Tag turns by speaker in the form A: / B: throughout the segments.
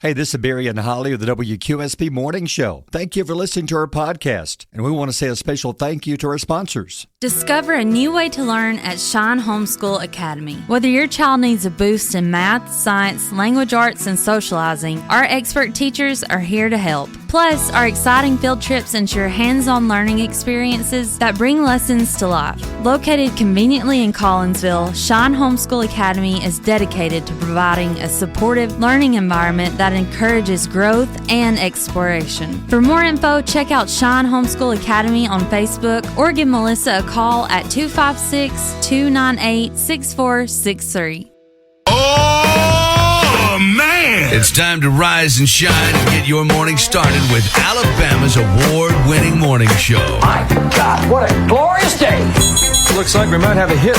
A: Hey, this is Barry and Holly of the WQSP Morning Show. Thank you for listening to our podcast, and we want to say a special thank you to our sponsors.
B: Discover a new way to learn at Shine Homeschool Academy. Whether your child needs a boost in math, science, language arts, and socializing, our expert teachers are here to help. Plus, our exciting field trips ensure hands-on learning experiences that bring lessons to life. Located conveniently in Collinsville, Shine Homeschool Academy is dedicated to providing a supportive learning environment that encourages growth and exploration. For more info, check out Shine Homeschool Academy on Facebook or give Melissa a call at 256-298-6463.
C: Oh, man! It's time to rise and shine and get your morning started with Alabama's award-winning morning show.
D: My God, what a glorious day!
E: Looks like we might have a hit.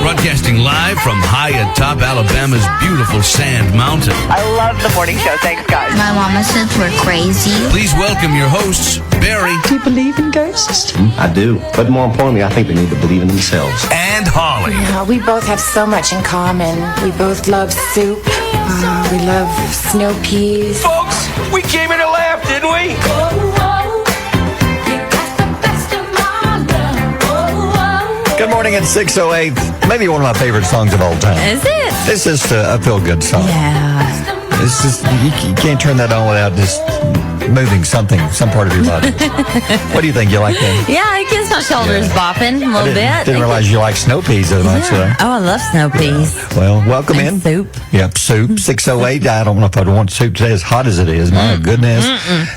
C: Broadcasting live from high atop Alabama's beautiful Sand Mountain.
F: I love the morning show. Thanks, guys.
G: My mama says we're crazy.
C: Please welcome your hosts, Barry.
H: Do you believe in ghosts?
I: I do. But more importantly, I think they need to believe in themselves.
C: And Holly.
J: Yeah, we both have so much in common. We both love soup. We love snow peas.
D: Folks, we came here to laugh, didn't we?
A: Good morning at 6:08. Maybe one of my favorite songs of all time.
B: Is it?
A: It's just a feel-good song.
B: Yeah.
A: It's just, you can't turn that on without just moving some part of your body. What do you think? You like that?
B: Yeah, it gets my shoulders bopping a little bit.
A: Didn't realize you like snow peas as much.
B: Oh, I love snow peas.
A: Well, welcome
B: And
A: in.
B: soup.
A: Yep, soup. 6:08. I don't know if I'd want soup today as hot as it is. My goodness.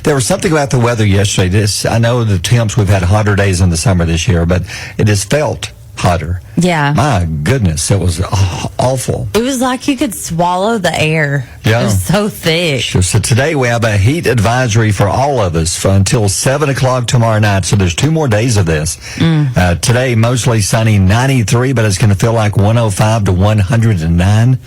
A: There was something about the weather yesterday. I know the temps, we've had hotter days in the summer this year, but it has felt hotter.
B: Yeah.
A: My goodness, it was awful.
B: It was like you could swallow the air.
A: Yeah.
B: It was so thick.
A: Sure. So today we have a heat advisory for all of us until 7 o'clock tomorrow night. So there's 2 more days of this. Today, mostly sunny, 93, but it's going to feel like 105 to 109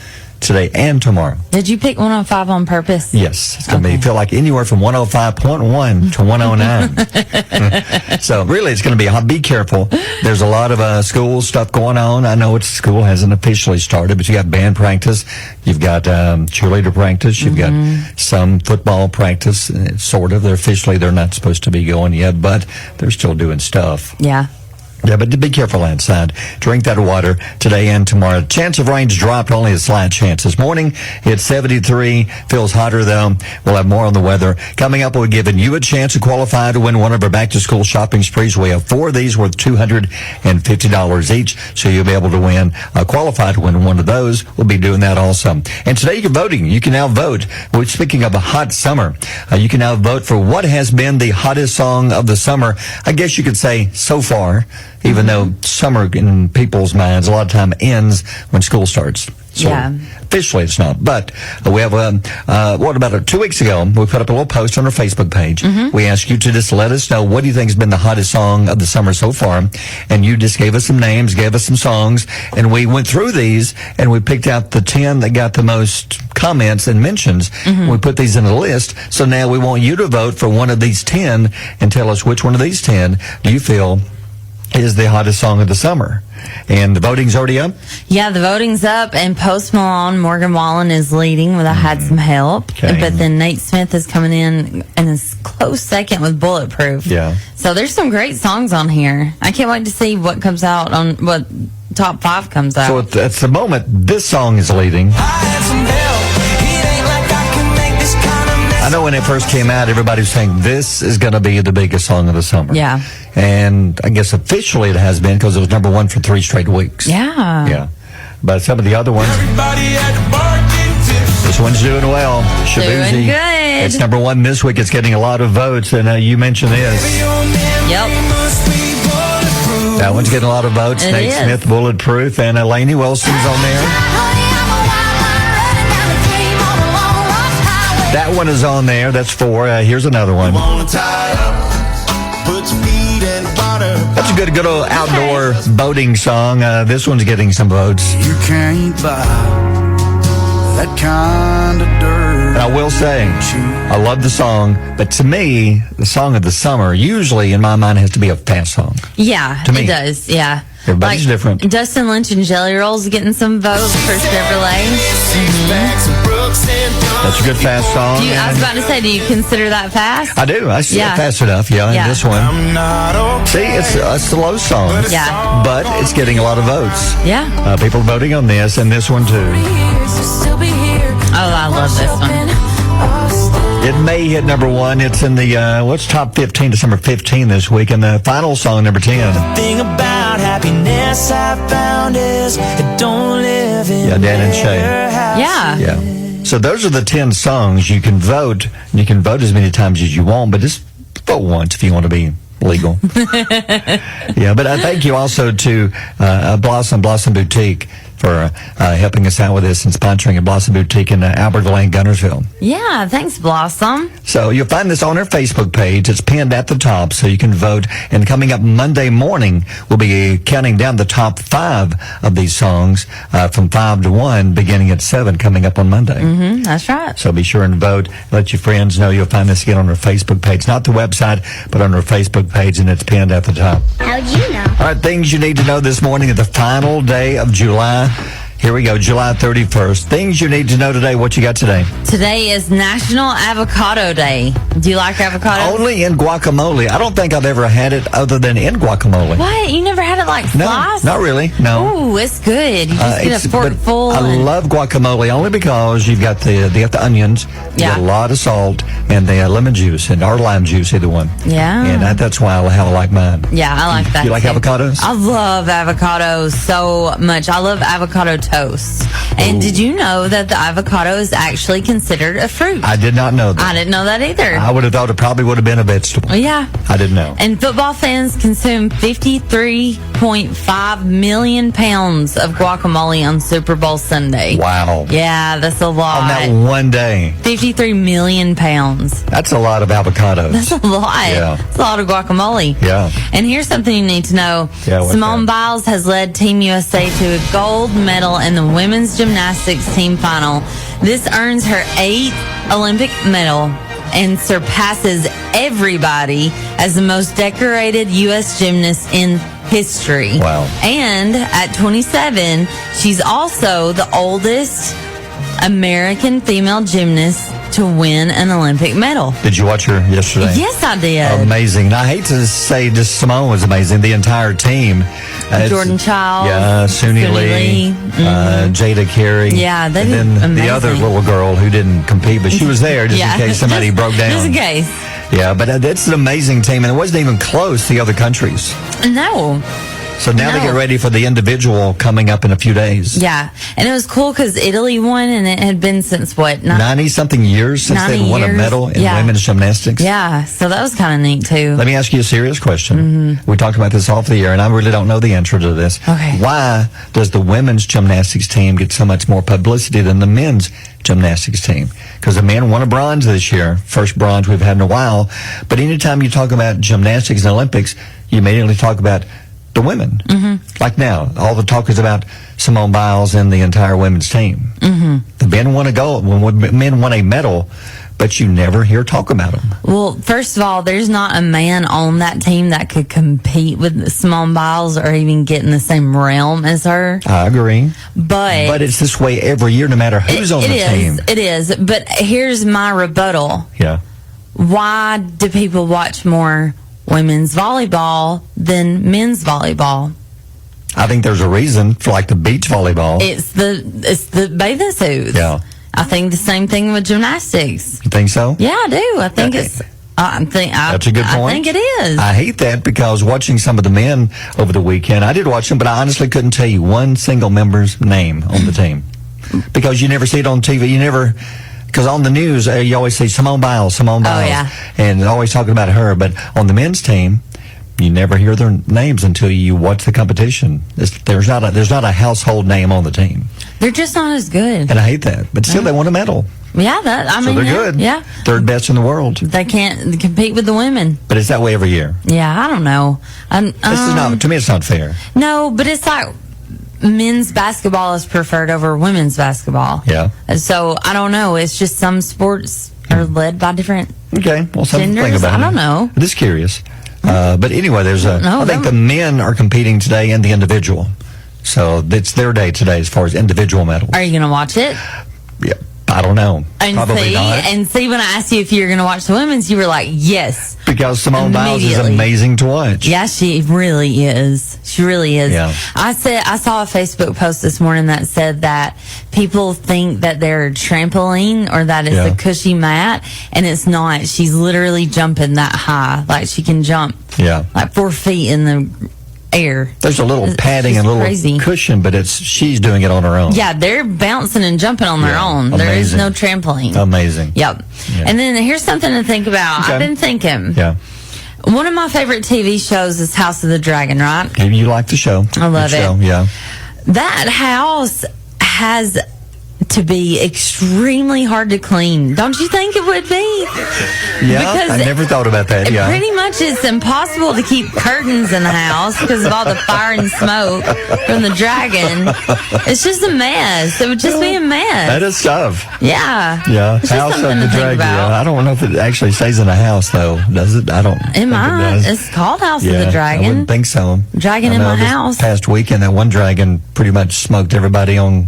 A: today and tomorrow.
B: Did you pick 105 on purpose?
A: Yes. It's going to feel like anywhere from 105.1 to 109. So really, it's going to be hot. Be careful. There's a lot of school stuff going on. I know school hasn't officially started, but you got band practice. You've got cheerleader practice. You've got some football practice, sort of. They're not supposed to be going yet, but they're still doing stuff.
B: Yeah.
A: Yeah, but be careful outside. Drink that water today and tomorrow. Chance of rain's dropped, only a slight chance. This morning, it's 73. Feels hotter, though. We'll have more on the weather. Coming up, we're giving you a chance to qualify to win one of our back-to-school shopping sprees. We have 4 of these worth $250 each, so you'll be able to qualify to win one of those. We'll be doing that also. And today, you're voting. You can now vote. We're speaking of a hot summer. You can now vote for what has been the hottest song of the summer. I guess you could say so far. Even though summer in people's minds a lot of time ends when school starts. So officially it's not. But we have, what about 2 weeks ago, we put up a little post on our Facebook page. We asked you to just let us know what do you think has been the hottest song of the summer so far. And you just gave us some names, gave us some songs, and we went through these and we picked out the 10 that got the most comments and mentions. We put these in a list. So now we want you to vote for one of these 10 and tell us which one of these 10 do you feel is the hottest song of the summer. And the voting's already up?
B: Yeah, the voting's up, and Post Malone, Morgan Wallen is leading with I Had Some Help.
A: Okay.
B: But then Nate Smith is coming in a close second with Bulletproof.
A: Yeah.
B: So there's some great songs on here. I can't wait to see what comes out, on what top 5 comes out.
A: So at the moment, this song is leading. I know when it first came out, everybody was saying this is going to be the biggest song of the summer.
B: Yeah.
A: And I guess officially it has been because it was number 1 for 3 straight weeks.
B: Yeah.
A: Yeah. But some of the other ones, this one's doing well. Shabuzi.
B: Doing good.
A: It's number 1 this week. It's getting a lot of votes. And you mentioned this.
B: Yep.
A: That one's getting a lot of votes.
B: It
A: Nate
B: is.
A: Smith, Bulletproof, and Lainey Wilson's on there. That one is on there. That's 4. Here's another one. That's a good old outdoor boating song. This one's getting some votes.
K: You can't buy that kind of dirt.
A: And I will say, I love the song, but to me, the song of the summer usually in my mind has to be a fast song.
B: Yeah,
A: To me.
B: it does. Yeah.
A: Everybody's different.
B: Dustin Lynch and Jelly Rolls getting some votes for Chevrolet.
A: That's a good fast song.
B: I was about to say, do you consider that fast?
A: I do. I see it fast enough. Yeah, and this one. See, it's a slow song.
B: Yeah.
A: But it's getting a lot of votes.
B: Yeah.
A: People voting on this and this one too.
B: Oh, I love this one.
A: It may hit number one. It's in the what's top 15, December 15 this week, and the final song, number 10.
H: The thing about happiness I found is it don't live in
A: Dan and Shay.
B: Yeah.
A: So those are the 10 songs. You can vote. And you can vote as many times as you want, but just vote once if you want to be legal. Yeah, but I thank you also to Blossom Boutique for helping us out with this and sponsoring a Blossom Boutique in Albertville and Gunnersville.
B: Yeah, thanks, Blossom.
A: So you'll find this on our Facebook page. It's pinned at the top, so you can vote. And coming up Monday morning, we'll be counting down the top 5 of these songs from 5 to 1, beginning at 7, coming up on Monday.
B: That's right.
A: So be sure and vote. Let your friends know. You'll find this again on our Facebook page. Not the website, but on our Facebook page, and it's pinned at the top.
G: How'd you know?
A: All right, things you need to know this morning at the final day of July. Here we go, July 31st. Things you need to know today. What you got today?
B: Today is National Avocado Day. Do you like avocado?
A: Only in guacamole. I don't think I've ever had it other than in guacamole.
B: What? You never had it like sliced?
A: No, not really. No.
B: Ooh, it's good. You just get a fork full.
A: I love guacamole only because you've got the onions, you got a lot of salt, and the lemon juice, and or lime juice, either one.
B: Yeah.
A: And that's why I like mine.
B: Yeah, I like that.
A: You like avocados?
B: I love avocados so much. I love avocado toast. And did you know that the avocado is actually considered a fruit?
A: I did not know that.
B: I didn't know that either.
A: I would have thought it probably would have been a vegetable.
B: Yeah.
A: I didn't know.
B: And football fans consume 53.5 million pounds of guacamole on Super Bowl Sunday.
A: Wow.
B: Yeah, that's a lot.
A: On that one day.
B: 53 million pounds.
A: That's a lot of avocados.
B: That's a lot.
A: Yeah.
B: That's a lot of guacamole.
A: Yeah.
B: And here's something you need to know.
A: Yeah,
B: Simone Biles has led Team USA to a gold medal in the women's gymnastics team final. This earns her 8th Olympic medal and surpasses everybody as the most decorated U.S. gymnast in history.
A: Wow.
B: And at 27, she's also the oldest American female gymnast to win an Olympic medal.
A: Did you watch her yesterday?
B: Yes, I did.
A: Amazing. Now, I hate to say just Simone was amazing. The entire team.
B: Jordan Chiles.
A: Yeah, Suni Lee. Jada Carey.
B: Yeah, they
A: and
B: did
A: then
B: amazing.
A: the other little girl who didn't compete, but she was there just in case somebody broke down.
B: Just in case.
A: Yeah, but that's an amazing team, and it wasn't even close to the other countries.
B: No.
A: So now they get ready for the individual coming up in a few days.
B: Yeah, and it was cool because Italy won, and it had been since what?
A: 90-something years since they won a medal in women's gymnastics.
B: Yeah, so that was kind of neat too.
A: Let me ask you a serious question. We talked about this off the air, and I really don't know the answer to this.
B: Okay.
A: Why does the women's gymnastics team get so much more publicity than the men's gymnastics team? Because the men won a bronze this year, first bronze we've had in a while. But anytime you talk about gymnastics and Olympics, you immediately talk about the women. Like now, all the talk is about Simone Biles and the entire women's team. The men won a gold, men won a medal, but you never hear talk about them.
B: Well, first of all, there's not a man on that team that could compete with Simone Biles or even get in the same realm as her.
A: I agree.
B: But
A: it's this way every year, no matter who's on the team.
B: It is. But here's my rebuttal.
A: Yeah.
B: Why do people watch more women's volleyball than men's volleyball?
A: I think there's a reason for like the beach volleyball.
B: It's the bathing suits.
A: Yeah.
B: I think the same thing with gymnastics.
A: You think so?
B: Yeah, I do. I think that's
A: a good point.
B: I think it is.
A: I hate that because watching some of the men over the weekend, I did watch them, but I honestly couldn't tell you one single member's name on the team because you never see it on TV. Because on the news, you always see Simone Biles,
B: Oh, yeah.
A: and always talking about her. But on the men's team, you never hear their names until you watch the competition. There's not a household name on the team.
B: They're just not as good.
A: And I hate that. But still, they won a medal.
B: Yeah,
A: so they're good.
B: Yeah.
A: Third best in the world.
B: They can't compete with the women.
A: But it's that way every year.
B: Yeah, I don't know.
A: To me, it's not fair.
B: No, but it's like men's basketball is preferred over women's basketball.
A: Yeah.
B: So I don't know. It's just some sports are led by different
A: Okay. Well, something to think
B: genders.
A: about.
B: I don't know.
A: I'm just curious. But anyway, I think the men are competing today in the individual. So it's their day today as far as individual medals.
B: Are you going to watch it?
A: Yeah. I don't know. Probably not.
B: And see, when I asked you if you were going to watch the women's, you were like, yes.
A: Because Simone Biles is amazing to watch.
B: Yeah, she really is. She really is.
A: Yeah.
B: I saw a Facebook post this morning that said that people think that they're trampoline or that it's a cushy mat, and it's not. She's literally jumping that high. Like, she can jump like 4 feet in the air.
A: There's a little padding and a little cushion, but she's doing it on her own.
B: Yeah, they're bouncing and jumping on their own.
A: Amazing.
B: There is no trampoline.
A: Amazing.
B: Yep. Yeah. And then here's something to think about.
A: Okay.
B: I've been thinking.
A: Yeah.
B: One of my favorite TV shows is House of the Dragon, right?
A: You like the show.
B: I love it.
A: Yeah.
B: That house has to be extremely hard to clean. Don't you think it would be?
A: Yeah,
B: because
A: I never thought about that. Yeah.
B: Pretty much it's impossible to keep curtains in the house because of all the fire and smoke from the dragon. It's just a mess. It would just be a mess.
A: That is tough.
B: Yeah.
A: Yeah.
B: It's
A: House of the Dragon. Yeah. I don't know if it actually stays in a house, though. Does it? I don't
B: It might. It's called House of the Dragon.
A: I wouldn't think so.
B: Dragon in my house.
A: Past weekend, that one dragon pretty much smoked everybody on.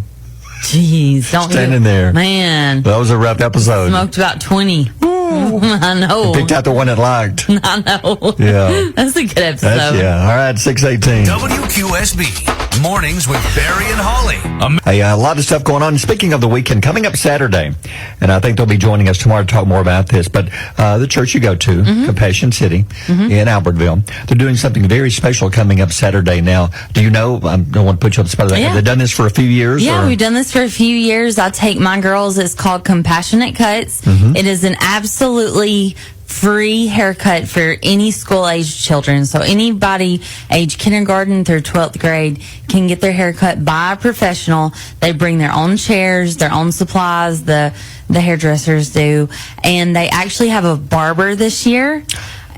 B: Jeez, don't
A: standing there.
B: Man.
A: That was a rough episode.
B: Smoked about 20. I know.
A: Picked out the one that liked.
B: I know.
A: Yeah.
B: That's a good episode.
A: All right, 6:18.
C: WQSB, Mornings with Barry and Holly.
A: Hey, a lot of stuff going on. Speaking of the weekend, coming up Saturday, and I think they'll be joining us tomorrow to talk more about this, but the church you go to, Compassion City in Albertville, they're doing something very special coming up Saturday now. Do you know? I don't want to put you on the spot. Have they done this for a few years?
B: Yeah, we've done this for a few years. I take my girls. It's called Compassionate Cuts. It is an absolutely free haircut for any school-age children. So anybody age kindergarten through 12th grade can get their haircut by a professional. They bring their own chairs, their own supplies, the hairdressers do. And they actually have a barber this year.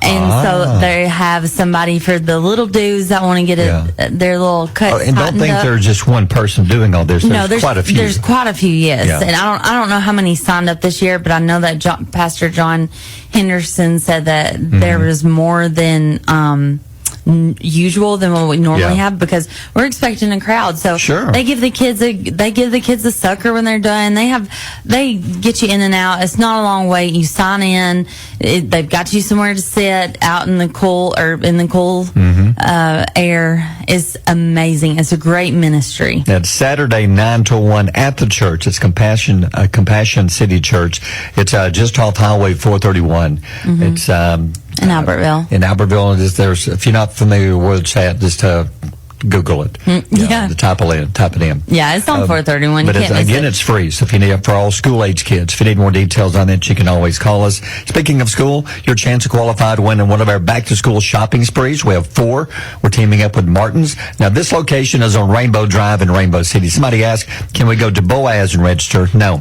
B: And so they have somebody for the little dudes that want to get their little cuts.
A: And don't think there's just one person doing all this. There's quite a few.
B: There's quite a few, yes. Yeah. And I don't know how many signed up this year, but I know that Pastor John Henderson said that there was more than usual than what we normally have because we're expecting a crowd. So they give the kids a sucker when they're done. They get you in and out. It's not a long wait. You sign in. They've got you somewhere to sit out in the cool air. It's amazing. It's a great ministry.
A: It's Saturday 9 to 1 at the church. It's Compassion City Church. It's just off Highway 431. It's
B: in Albertville.
A: In Albertville, if you're not familiar with chat, just Google it. Type it in.
B: Yeah, it's on 431.
A: But it's free. So if you need for all school age kids, if you need more details on it, you can always call us. Speaking of school, your chance to qualify to win in one of our back to school shopping sprees. We have 4. We're teaming up with Martin's. Now this location is on Rainbow Drive in Rainbow City. Somebody asked, can we go to Boaz and register? No.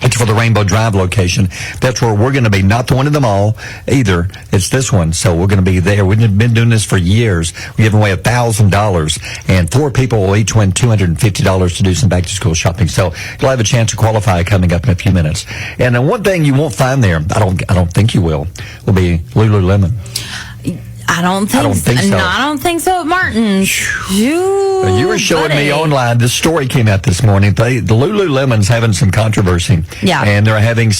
A: It's for the Rainbow Drive location. That's where we're going to be. Not the one in the mall either. It's this one. So we're going to be there. We've been doing this for years. We're giving away $1,000, and 4 people will each win $250 to do some back-to-school shopping. So you'll have a chance to qualify coming up in a few minutes. And then one thing you won't find there, I don't think you will be Lululemon.
B: I don't think so. No, I don't think so at Martin's.
A: You were showing me online. This story came out this morning. The Lululemon's having some controversy.
B: Yeah.
A: And they're having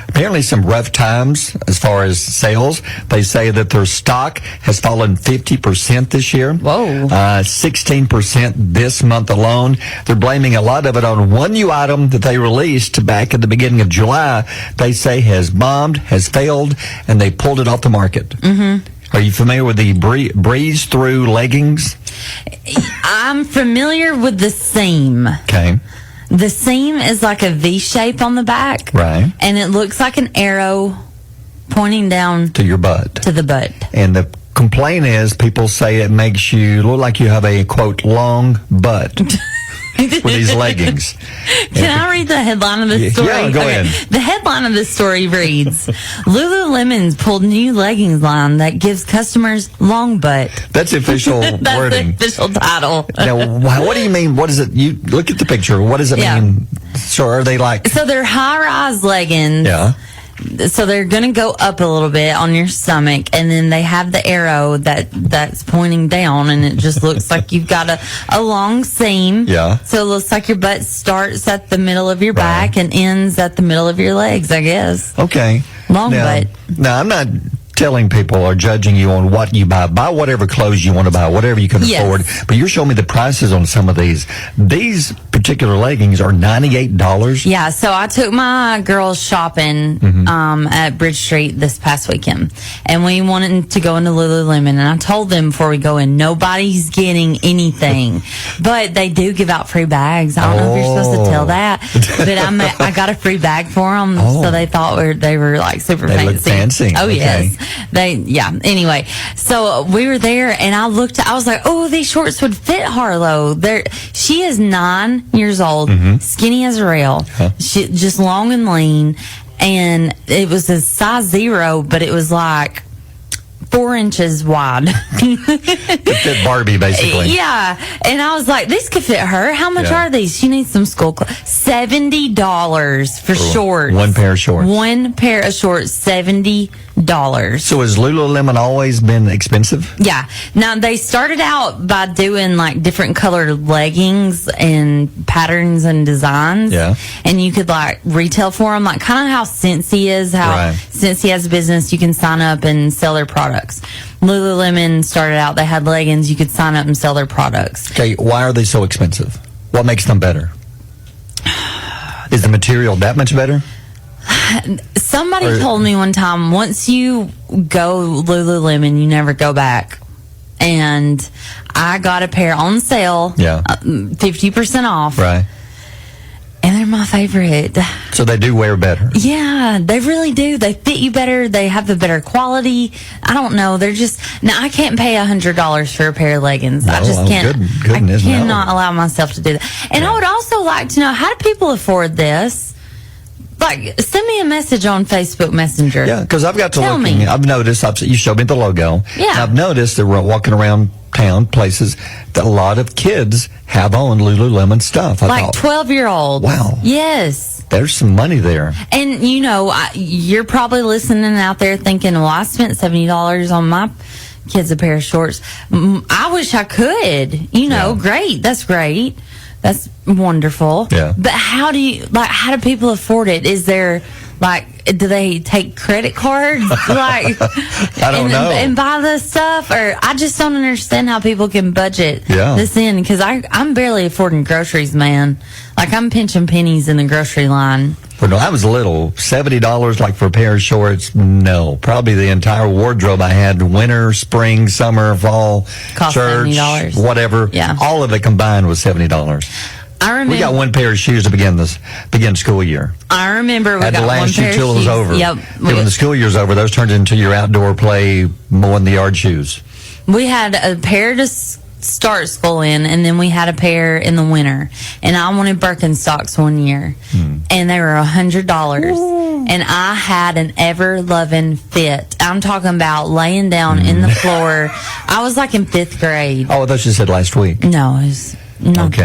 A: apparently some rough times as far as sales. They say that their stock has fallen 50% this year.
B: Whoa.
A: 16% this month alone. They're blaming a lot of it on one new item that they released back at the beginning of July. They say has bombed, has failed, and they pulled it off the market. Are you familiar with the breeze through leggings?
B: I'm familiar with the seam.
A: Okay.
B: The seam is like a V shape on the back.
A: Right.
B: And it looks like an arrow pointing down
A: to your butt.
B: To the butt.
A: And the complaint is people say it makes you look like you have a, quote, long butt. With these leggings.
B: Can I read the headline of this story?
A: Yeah, go ahead.
B: The headline of this story reads, Lululemon's pulled new leggings line that gives customers long butt.
A: That's official wording.
B: That's the official title.
A: Now, what do you mean? What is it? You look at the picture. What does it mean? So are they like...
B: So they're high-rise leggings.
A: Yeah.
B: so they're going to go up a little bit on your stomach, and then they have the arrow that's pointing down, and it just looks like you've got a long seam.
A: Yeah.
B: So it looks like your butt starts at the middle of your back and ends at the middle of your legs, I guess.
A: Okay.
B: Long butt.
A: Now, I'm not telling people or judging you on what you buy. Buy whatever clothes you want to buy, whatever you can afford. But you're showing me the prices on some of these. These particular leggings are $98.
B: Yeah, so I took my girls shopping at Bridge Street this past weekend, and we wanted to go into Lululemon, and I told them before we go in, nobody's getting anything, but they do give out free bags. I don't know if you're supposed to tell that, but I got a free bag for them, so they thought they were like super fancy.
A: They look fancy.
B: Oh,
A: okay.
B: yes. Anyway, so we were there, and I was like, oh, these shorts would fit Harlow. She is 9 years old, skinny as a rail, she just long and lean, and it was a size 0, but it was like 4 inches wide.
A: Could fit Barbie, basically.
B: Yeah, and I was like, this could fit her. How much are these? She needs some school clothes. $70 for shorts.
A: One pair of shorts.
B: One pair of shorts, $70.
A: So has Lululemon always been expensive?
B: Yeah. Now, they started out by doing like different colored leggings and patterns and designs.
A: Yeah.
B: And you could like retail for them, like kind of how Scentsy is, Scentsy has a business, you can sign up and sell their products. Lululemon started out, they had leggings, you could sign up and sell their products.
A: Okay, why are they so expensive? What makes them better? Is the material that much better?
B: Somebody told me one time, once you go Lululemon, you never go back. And I got a pair on sale, 50% off.
A: Right.
B: And they're my favorite.
A: So they do wear better.
B: Yeah, they really do. They fit you better. They have the better quality. I don't know. They're just... Now, I can't pay $100 for a pair of leggings. I just can't. I cannot allow myself to do that. And I would also like to know, how do people afford this? Like, send me a message on Facebook Messenger.
A: Yeah, because I've got to
B: Tell
A: look.
B: me.
A: I've noticed. You showed me the logo.
B: Yeah.
A: And I've noticed that we're walking around town, places, that a lot of kids have on Lululemon stuff.
B: Like 12-year-olds.
A: Wow.
B: Yes.
A: There's some money there.
B: And, you know, you're probably listening out there thinking, well, I spent $70 on my kids a pair of shorts. I wish I could. You know, great. That's great. That's wonderful.
A: Yeah.
B: But how do people afford it? Is there, do they take credit cards?
A: I don't know.
B: And buy this stuff? Or I just don't understand how people can budget this in, because I'm barely affording groceries, man. Like, I'm pinching pennies in the grocery line.
A: When I was little, $70 like for a pair of shorts, no. Probably the entire wardrobe I had, winter, spring, summer, fall,
B: Cost
A: church,
B: $70.
A: whatever.
B: Yeah.
A: All of it combined was $70.
B: I remember
A: we got one pair of shoes to begin school year.
B: I remember we
A: had
B: got
A: to last
B: one pair
A: you till
B: of
A: it was
B: shoes.
A: over.
B: Yep.
A: When the school year's over, those turned into your outdoor play, mowing the yard shoes.
B: We had a pair to start school in, and then we had a pair in the winter. And I wanted Birkenstocks one year, and they were $100. And I had an ever-loving fit. I'm talking about laying down in the floor. I was like in 5th grade.
A: Oh, I thought you said last week.
B: No, it was not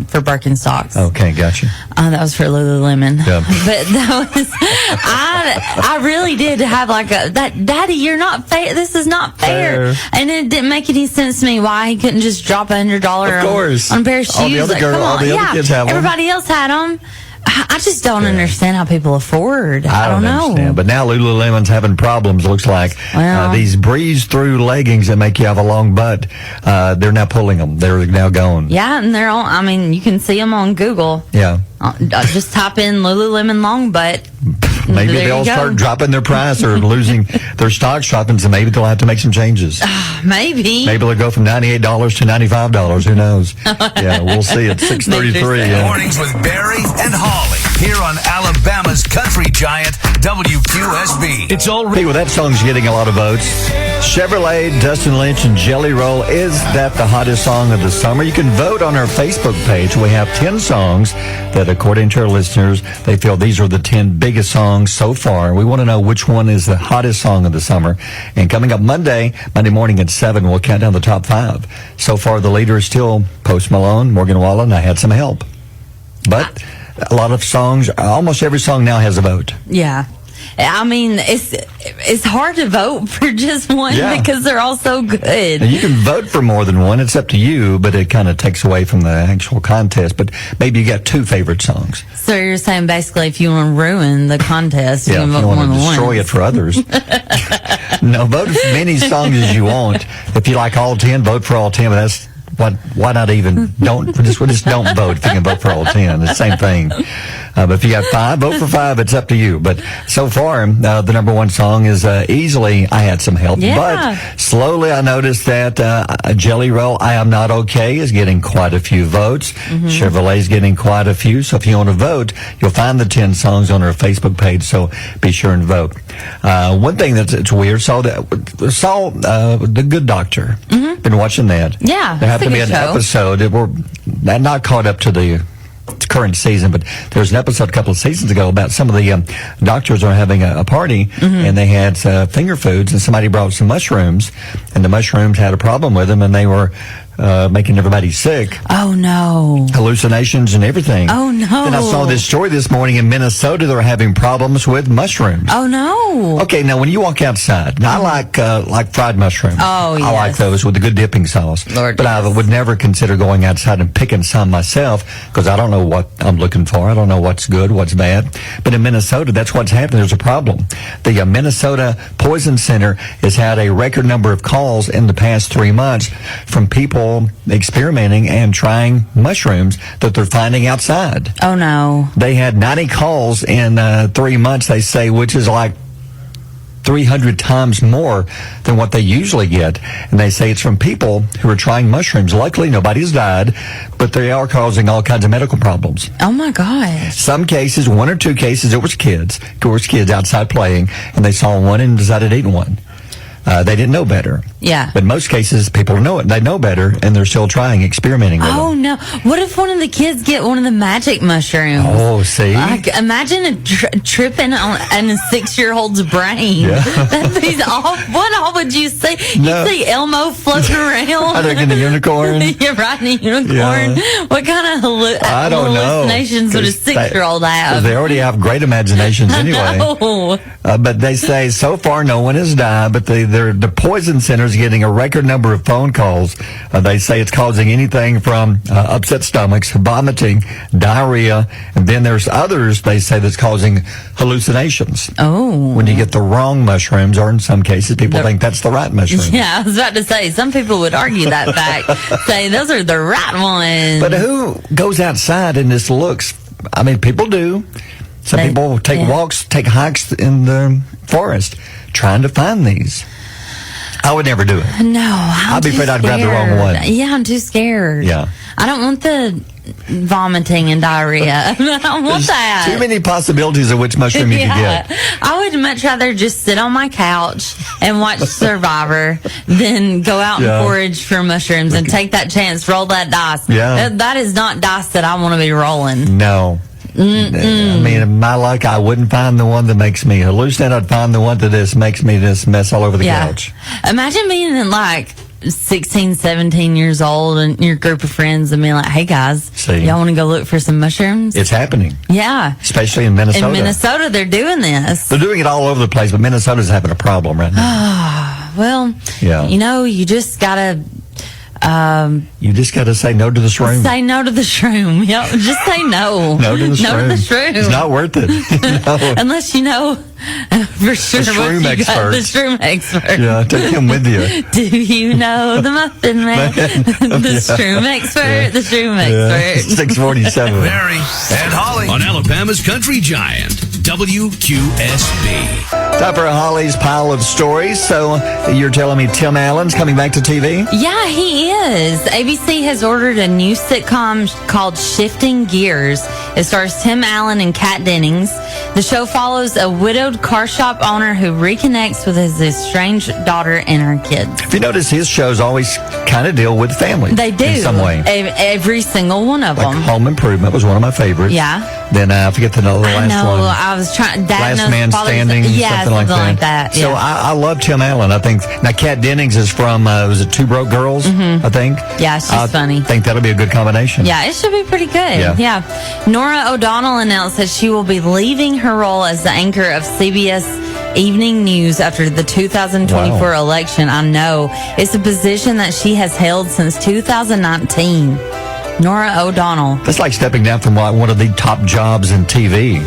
B: for Birkenstocks.
A: Okay, gotcha.
B: That was for Lululemon.
A: Yeah.
B: But that was, I really did have like Daddy, you're not fair. This is not fair. And it didn't make any sense to me why he couldn't just drop $100 on a pair of shoes.
A: All the other other kids have them.
B: Everybody else had them. I just don't understand how people afford. I don't know.
A: Understand. But now Lululemon's having problems, looks like. These breeze-through leggings that make you have a long butt, they're now pulling them. They're now gone.
B: Yeah, and they're on, you can see them on Google.
A: Yeah.
B: Just type in Lululemon long butt.
A: Maybe they'll start dropping their price or losing their stock shopping, so maybe they'll have to make some changes.
B: Maybe
A: they'll go from $98 to $95. Who knows? Yeah, we'll see at 6:33.
C: Mornings with Barry and Holly here on Alabama's country giant WQSB.
A: It's all well, that song's getting a lot of votes. Chevrolet, Dustin Lynch, and Jelly Roll. Is that the hottest song of the summer? You can vote on our Facebook page. We have 10 songs that, according to our listeners, they feel these are the 10 biggest songs so far. We want to know which one is the hottest song of the summer. And coming up Monday morning at 7, we'll count down the top 5. So far, the leader is still Post Malone, Morgan Wallen. I had some help. But a lot of songs, almost every song now has a vote.
B: Yeah. I mean, it's hard to vote for just one because they're all so good.
A: And you can vote for more than one. It's up to you, but it kind of takes away from the actual contest. But maybe you got 2 favorite songs.
B: So you're saying basically if you want to ruin the contest, you can vote
A: if you
B: more
A: want
B: than
A: to
B: one.
A: destroy it for others. No, vote for as many songs as you want. If you like all 10, vote for all 10. But that's why not even just don't vote if you can vote for all 10. It's the same thing. But if you got 5, vote for 5. It's up to you. But so far, the number one song is easily I Had Some Help.
B: Yeah.
A: But slowly I noticed that Jelly Roll, I Am Not Okay is getting quite a few votes. Chevrolet's getting quite a few. So if you want to vote, you'll find the 10 songs on our Facebook page. So be sure and vote. One thing it's weird, saw The Good Doctor. Been watching that.
B: Yeah.
A: There happened to be an episode that we're not caught up to the current season, but there was an episode a couple of seasons ago about some of the doctors are having a party, and they had finger foods, and somebody brought some mushrooms, and the mushrooms had a problem with them, and they were making everybody sick.
B: Oh, no.
A: Hallucinations and everything.
B: Oh, no.
A: And I saw this story this morning in Minnesota. They're having problems with mushrooms.
B: Oh, no.
A: Okay, now when you walk outside, now I like fried mushrooms.
B: Oh, yes.
A: I like those with a good dipping sauce.
B: Lord,
A: but I would never consider going outside and picking some myself because I don't know what I'm looking for. I don't know what's good, what's bad. But in Minnesota, that's what's happening. There's a problem. The Minnesota Poison Center has had a record number of calls in the past 3 months from people experimenting and trying mushrooms that they're finding outside.
B: Oh, no.
A: They had 90 calls in 3 months, they say, which is like 300 times more than what they usually get. And they say it's from people who are trying mushrooms. Luckily, nobody's died, but they are causing all kinds of medical problems.
B: Oh, my gosh.
A: Some cases, 1 or 2 cases, it was kids. Of course, kids outside playing, and they saw one and decided to eat one. They didn't know better.
B: Yeah.
A: But in most cases, people know it. They know better, and they're still trying, experimenting with
B: Oh,
A: them.
B: no. What if one of the kids get one of the magic mushrooms?
A: Oh, see?
B: Like, imagine tripping on a 6-year-old's brain.
A: Yeah.
B: That'd be awful. What all would you see?
A: No.
B: You'd see Elmo floating around.
A: Are they getting a unicorn?
B: You're riding a unicorn.
A: Yeah.
B: What kind of
A: I don't know.
B: hallucinations would a 6-year-old have?
A: They already have great imaginations anyway.
B: No.
A: But they say so far no one has died, but the Poison Center is getting a record number of phone calls. They say it's causing anything from upset stomachs, vomiting, diarrhea, and then there's others they say that's causing hallucinations.
B: Oh.
A: When you get the wrong mushrooms, or in some cases people think that's the right mushroom.
B: Yeah, I was about to say, some people would argue that fact, say those are the right ones.
A: But who goes outside and just looks? I mean, people do. Some people take walks, take hikes in the forest trying to find these. I would never do it.
B: No,
A: I'd be afraid I'd grab the wrong one.
B: Yeah, I'm too scared.
A: Yeah.
B: I don't want the vomiting and diarrhea. I don't want that.
A: Too many possibilities of which mushroom you could get.
B: I would much rather just sit on my couch and watch Survivor than go out and forage for mushrooms and take that chance, roll that dice.
A: Yeah.
B: That is not dice that I want to be rolling.
A: No. I mean, in my luck, I wouldn't find the one that makes me hallucinate. I'd find the one that just makes me just mess all over the couch.
B: Imagine being in like 16, 17 years old and your group of friends and being like, hey guys, y'all want to go look for some mushrooms?
A: It's happening.
B: Yeah.
A: Especially in Minnesota.
B: In Minnesota, they're doing this.
A: They're doing it all over the place, but Minnesota's having a problem right now.
B: Well, you know, you just got to...
A: you just got to say no to the shroom.
B: Say no to the shroom. Yep, just say no.
A: No to the shroom.
B: No to the shroom.
A: It's not worth it. No.
B: Unless you know for sure
A: the shroom
B: what you got.
A: expert.
B: The shroom expert.
A: Yeah, take him with you.
B: Do you know the Muffin Man? The shroom expert. The shroom expert.
A: 647.
C: Mary and Holly on Alabama's Country Giant, WQSB.
A: Time for Holly's pile of stories. So you're telling me Tim Allen's coming back to TV?
B: Yeah, he is. ABC has ordered a new sitcom called Shifting Gears. It stars Tim Allen and Kat Dennings. The show follows a widowed car shop owner who reconnects with his estranged daughter and her kids.
A: If you notice, his shows always kind of deal with family.
B: They do.
A: In some way.
B: Every single one of them.
A: Home Improvement was one of my favorites.
B: Yeah.
A: Then I forget the last one.
B: I was trying.
A: Last Man Standing, something like that.
B: Yeah.
A: So I love Tim Allen. I think now Kat Dennings is from was it Two Broke Girls? I think.
B: Yeah, she's funny.
A: I think that'll be a good combination.
B: Yeah, it should be pretty good. Yeah. Nora O'Donnell announced that she will be leaving her role as the anchor of CBS Evening News after the 2024 election. I know. It's a position that she has held since 2019. Nora O'Donnell.
A: That's like stepping down from one of the top jobs in TV.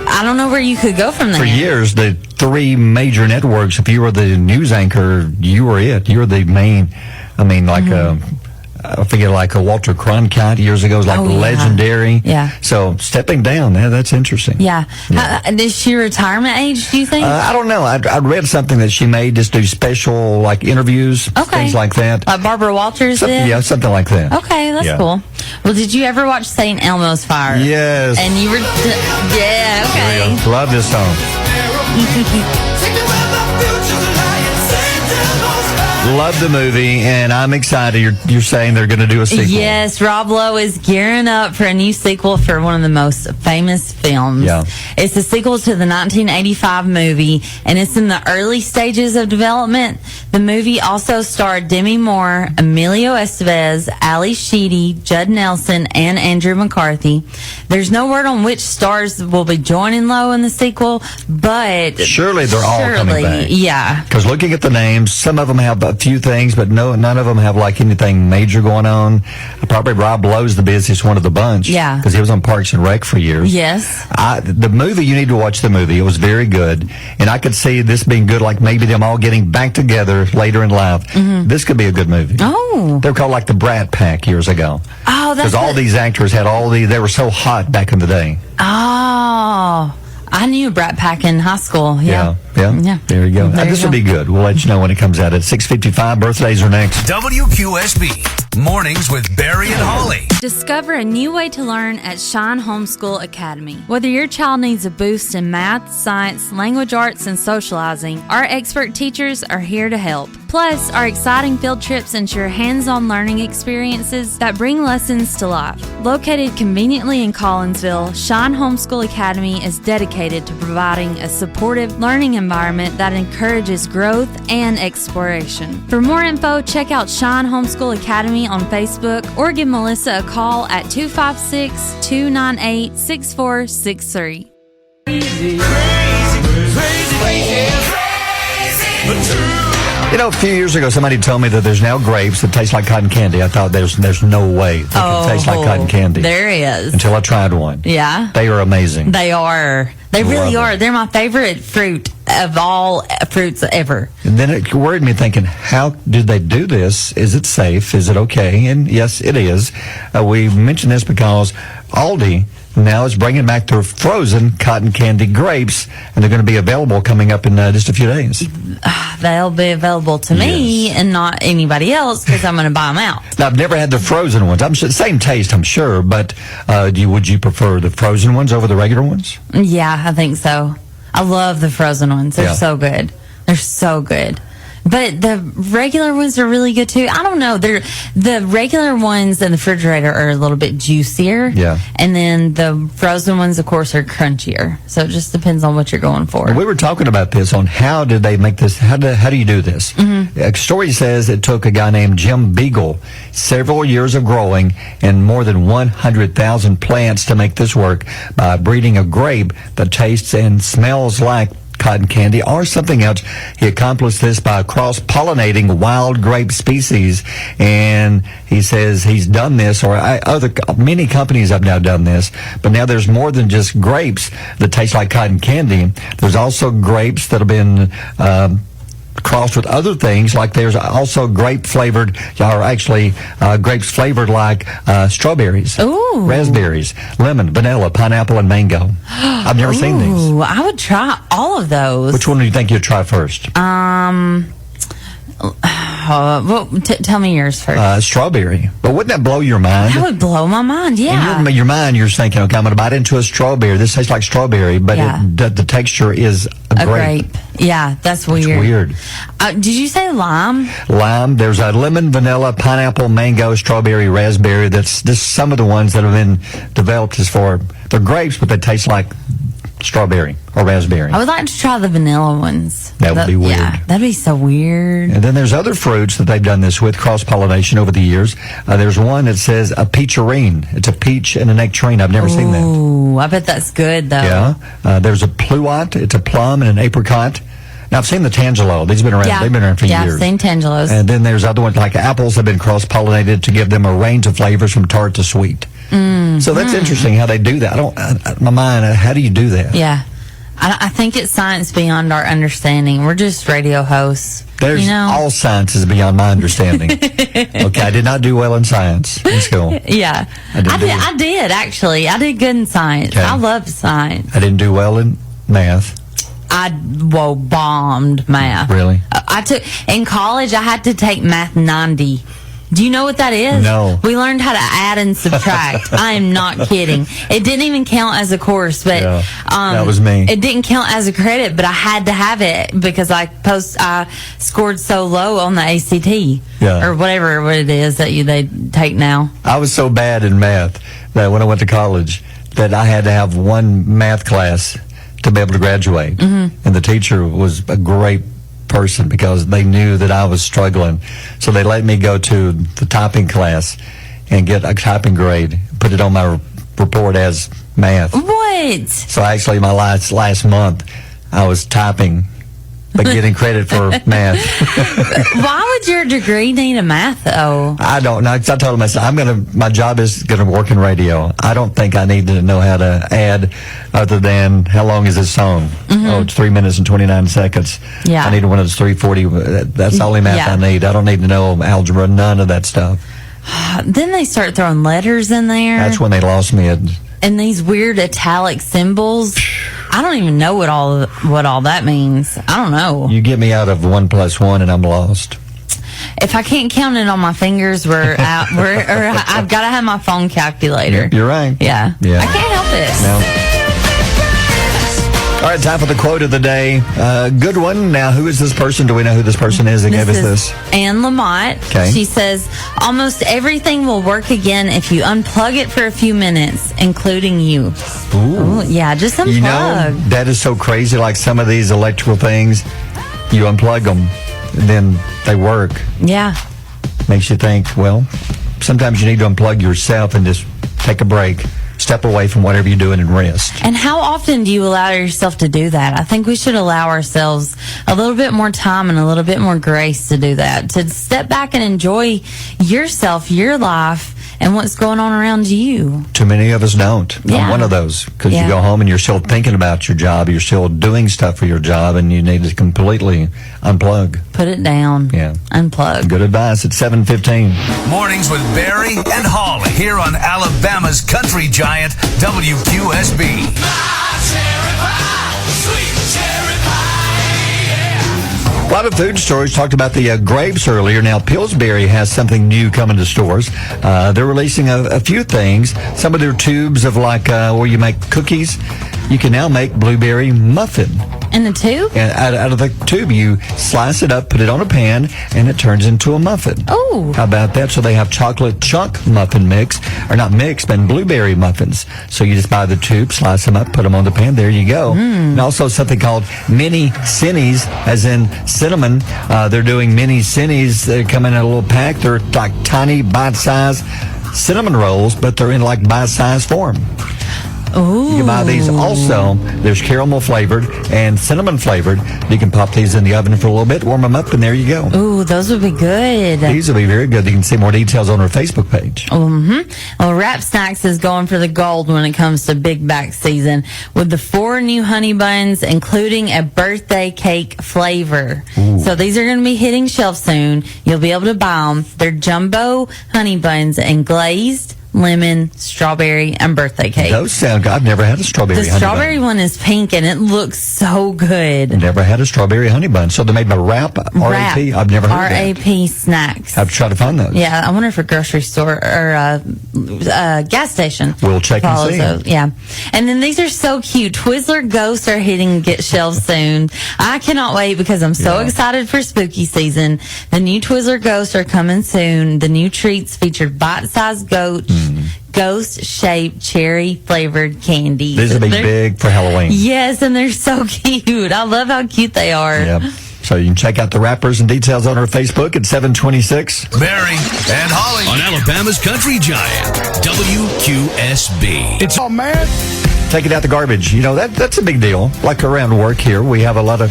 B: I don't know where you could go from there.
A: For years, the three major networks, if you were the news anchor, you were it. You were the main, I forget, like a Walter Cronkite years ago was like legendary.
B: Yeah.
A: So stepping down, that's interesting.
B: Yeah. Is she retirement age, do you think?
A: I don't know. I read something that she may just do special like interviews, things like that.
B: Like Barbara Walters did?
A: Yeah, something like that.
B: Okay, that's cool. Well, did you ever watch St. Elmo's Fire?
A: Yes.
B: And you were, okay.
A: Love this song. Love the movie, and I'm excited. You're saying they're going to do a sequel.
B: Yes, Rob Lowe is gearing up for a new sequel for one of the most famous films.
A: Yeah.
B: It's a sequel to the 1985 movie, and it's in the early stages of development. The movie also starred Demi Moore, Emilio Estevez, Ali Sheedy, Judd Nelson, and Andrew McCarthy. There's no word on which stars will be joining Lowe in the sequel, but
A: surely they're all coming back.
B: Yeah.
A: Because looking at the names, some of them have a few things, but none of them have like anything major going on. Probably Rob Lowe's the busiest one of the bunch.
B: Yeah.
A: Because he was on Parks and Rec for years.
B: Yes.
A: The movie, you need to watch the movie. It was very good. And I could see this being good, like maybe them all getting back together later in life. This could be a good movie.
B: Oh.
A: They were called like the Brat Pack years ago.
B: Oh, that's
A: because all these actors had they were so hot back in the day.
B: Oh. I knew Brat Pack in high school. Yeah.
A: There you go. This will be good. We'll let you know when it comes out at 6:55. Birthdays are next.
C: WQSB Mornings with Barry and Holly.
B: Discover a new way to learn at Shine Homeschool Academy. Whether your child needs a boost in math, science, language arts, and socializing, our expert teachers are here to help. Plus, our exciting field trips ensure hands-on learning experiences that bring lessons to life. Located conveniently in Collinsville, Shine Homeschool Academy is dedicated to providing a supportive learning environment that encourages growth and exploration. For more info, check out Shine Homeschool Academy on Facebook or give Melissa a call at 256-298-6463.
A: You know, a few years ago, somebody told me that there's now grapes that taste like cotton candy. I thought there's no way they can taste like cotton candy.
B: There is.
A: Until I tried one.
B: Yeah.
A: They are amazing.
B: They are. They really are. They're my favorite fruit of all fruits ever.
A: And then it worried me thinking, how did they do this? Is it safe? Is it okay? And yes, it is. We mentioned this because Aldi now is bringing back their frozen cotton candy grapes, and they're going to be available coming up in just a few days.
B: They'll be available to me and not anybody else because I'm going to buy them out.
A: Now, I've never had the frozen ones. I'm sure, same taste, I'm sure, but would you prefer the frozen ones over the regular ones?
B: Yeah, I think so. I love the frozen ones. They're so good. They're so good. But the regular ones are really good too. I don't know. The regular ones in the refrigerator are a little bit juicier. Yeah. And then the frozen ones, of course, are crunchier. So it just depends on what you're going for.
A: We were talking about this on how did they make this? How do you do this? A story says it took a guy named Jim Beagle several years of growing and more than 100,000 plants to make this work by breeding a grape that tastes and smells like cotton candy or something else. He accomplished this by cross-pollinating wild grape species, and he says he's done this, or many companies have now done this, but now there's more than just grapes that taste like cotton candy. There's also grapes that have been crossed with other things, like there's also grapes flavored like strawberries, raspberries, lemon, vanilla, pineapple, and mango. I've never seen these.
B: I would try all of those.
A: Which one do you think you'd try first?
B: Tell me yours first.
A: Strawberry. But wouldn't that blow your mind?
B: That would blow my mind, yeah.
A: In your mind, you're thinking, okay, I'm going to bite into a strawberry. This tastes like strawberry, but the texture is a grape.
B: Yeah, that's weird.
A: It's weird.
B: Did you say lime?
A: Lime. There's a lemon, vanilla, pineapple, mango, strawberry, raspberry. That's just some of the ones that have been developed as for, they're grapes, but they taste like strawberry or raspberry.
B: I would like to try the vanilla ones.
A: That would be weird.
B: Yeah, that'd be so weird.
A: And then there's other fruits that they've done this with, cross-pollination over the years. There's one that says a peacherine. It's a peach and a nectarine. I've never seen that.
B: Ooh, I bet that's good, though.
A: Yeah. There's a pluot. It's a plum and an apricot. Now, I've seen the Tangelo. These have been around.
B: Yeah.
A: They've been around for years.
B: Yeah, I've seen Tangelos.
A: And then there's other ones like apples have been cross-pollinated to give them a range of flavors from tart to sweet. So that's interesting how they do that. My mind, how do you do that?
B: Yeah. I think it's science beyond our understanding. We're just radio hosts.
A: There's all science is beyond my understanding. Okay, I did not do well in science in school.
B: Yeah. I did, actually. I did good in science.
A: Okay.
B: I love science.
A: I didn't do well in math.
B: I bombed math.
A: Really?
B: I took in college. I had to take Math 90. Do you know what that is?
A: No.
B: We learned how to add and subtract. I am not kidding. It didn't even count as a course, but
A: that was me.
B: It didn't count as a credit, but I had to have it because I scored so low on the ACT or whatever it is that they take now.
A: I was so bad in math that when I went to college that I had to have one math class to be able to graduate. And the teacher was a great person because they knew that I was struggling. So they let me go to the typing class and get a typing grade, put it on my report as math.
B: What?
A: So actually my last month I was typing but getting credit for math.
B: Why would your degree need a math though?
A: I don't know. 'Cause I told myself my job is gonna work in radio. I don't think I need to know how to add other than how long is this song? Oh, it's 3 minutes and 29 seconds.
B: Yeah.
A: I need one of those 340. That's the only math I need. I don't need to know algebra, none of that stuff.
B: Then they start throwing letters in there.
A: That's when they lost me.
B: And these weird italic symbols. I don't even know what all that means. I don't know.
A: You get me out of 1 + 1 and I'm lost.
B: If I can't count it on my fingers, we're out. I've got to have my phone calculator.
A: You're right.
B: Yeah. I can't help it.
A: No. All right, time for the quote of the day. Good one. Now, who is this person? Do we know who this person is that gave us this?
B: Anne Lamott.
A: Okay.
B: She says, almost everything will work again if you unplug it for a few minutes, including you.
A: Ooh.
B: Yeah, just unplug.
A: You know, that is so crazy. Like some of these electrical things, you unplug them, and then they work.
B: Yeah.
A: Makes you think, well, sometimes you need to unplug yourself and just take a break. Step away from whatever you're doing and rest.
B: And how often do you allow yourself to do that? I think we should allow ourselves a little bit more time and a little bit more grace to do that, to step back and enjoy yourself, your life, and what's going on around you.
A: Too many of us don't.
B: Yeah.
A: I'm one of those, because you go home and you're still thinking about your job, you're still doing stuff for your job, and you need to completely unplug.
B: Put it down.
A: Yeah.
B: Unplug.
A: Good advice at 7:15.
C: Mornings with Barry and Holly here on Alabama's country giant WQSB.
A: A lot of food stores talked about the grapes earlier. Now, Pillsbury has something new coming to stores. They're releasing a few things. Some of their tubes of where you make cookies. You can now make blueberry muffin.
B: In the tube?
A: And out of the tube, you slice it up, put it on a pan, and it turns into a muffin.
B: Oh.
A: How about that? So they have chocolate chunk muffin mix, or not mix, but blueberry muffins. So you just buy the tube, slice them up, put them on the pan. There you go. And also something called mini cinnies, as in cinnamon. They're doing mini cinnies. They come in a little pack. They're like tiny, bite-sized cinnamon rolls, but they're in bite-sized form.
B: Ooh.
A: You can buy these also. There's caramel flavored and cinnamon flavored. You can pop these in the oven for a little bit, warm them up, and there you go.
B: Ooh, those would be good.
A: These will be very good. You can see more details on our Facebook page.
B: Well, Wrap Snacks is going for the gold when it comes to big back season with the 4 new honey buns, including a birthday cake flavor.
A: Ooh.
B: So these are going to be hitting shelves soon. You'll be able to buy them. They're jumbo honey buns and glazed lemon, strawberry, and birthday cake.
A: Those sound good. I've never had a strawberry
B: The
A: honey
B: strawberry
A: bun.
B: one is pink, and it looks so good.
A: Never had a strawberry honey bun. So they made by Wrap, R-A-P. I've never heard of that.
B: R-A-P snacks.
A: I have to try to find those.
B: Yeah, I wonder if a grocery store or gas station.
A: We'll check and see.
B: Those. Yeah. And then these are so cute. Twizzler Ghosts are hitting shelves soon. I cannot wait because I'm so excited for spooky season. The new Twizzler Ghosts are coming soon. The new treats featured bite-sized ghost-shaped cherry-flavored candies.
A: These will be big for Halloween.
B: Yes, and they're so cute. I love how cute they are.
A: Yep. So you can check out the wrappers and details on our Facebook at 726.
C: Barry and Holly on Alabama's Country Giant, WQSB.
K: It's all man.
A: Taking out the garbage. You know, that's a big deal. Like around work here, we have a lot of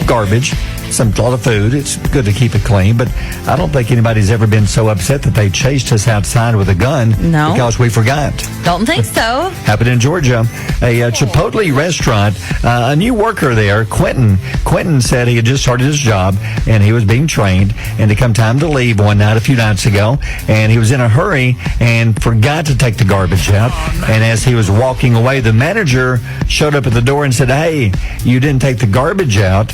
A: garbage, a lot of food. It's good to keep it clean, but I don't think anybody's ever been so upset that they chased us outside with a gun because we forgot.
B: Don't think so.
A: Happened in Georgia. A Chipotle restaurant, a new worker there, Quentin said he had just started his job and he was being trained, and it come time to leave one night a few nights ago, and he was in a hurry and forgot to take the garbage out. And as he was walking away, the manager showed up at the door and said, "Hey, you didn't take the garbage out."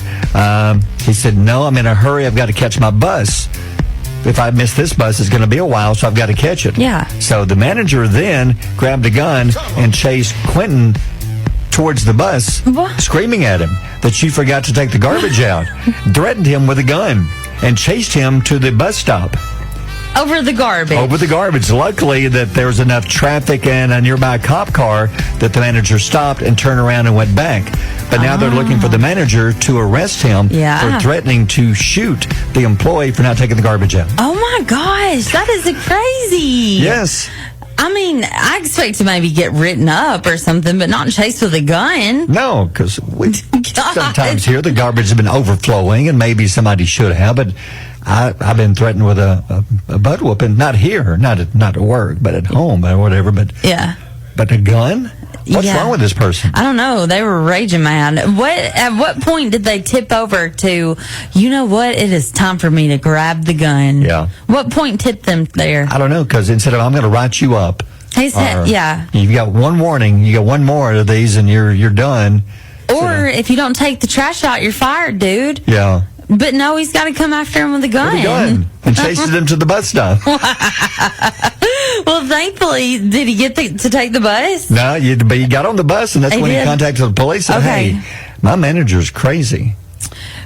A: He said, "No, I'm in a hurry. I've got to catch my bus. If I miss this bus, it's going to be a while, so I've got to catch it."
B: Yeah.
A: So the manager then grabbed a gun and chased Quentin towards the bus, screaming at him that she forgot to take the garbage out, threatened him with a gun, and chased him to the bus stop.
B: Over the garbage.
A: Over the garbage. Luckily that there was enough traffic and a nearby cop car that the manager stopped and turned around and went back. But now they're looking for the manager to arrest him for threatening to shoot the employee for not taking the garbage out.
B: Oh my gosh, that is crazy.
A: Yes.
B: I mean, I expect to maybe get written up or something, but not chased with a gun.
A: No, because we sometimes here the garbage has been overflowing and maybe somebody should have, but I've been threatened with a butt whooping, not here, not at work, but at home or whatever. But a gun? What's wrong with this person?
B: I don't know. They were raging mad. At what point did they tip over to, you know what, it is time for me to grab the gun?
A: Yeah.
B: What point tipped them there?
A: I don't know, because instead of I'm going to write you up,
B: he said,
A: you've got one warning, you got one more of these, and you're done.
B: Or if you don't take the trash out, you're fired, dude.
A: Yeah.
B: But no, he's got to come after him with a gun.
A: With a gun. And chases him to the bus stop.
B: Well, thankfully, did he get to take the bus?
A: No, but he got on the bus, and that's when he contacted the police and said, "Hey, my manager's crazy."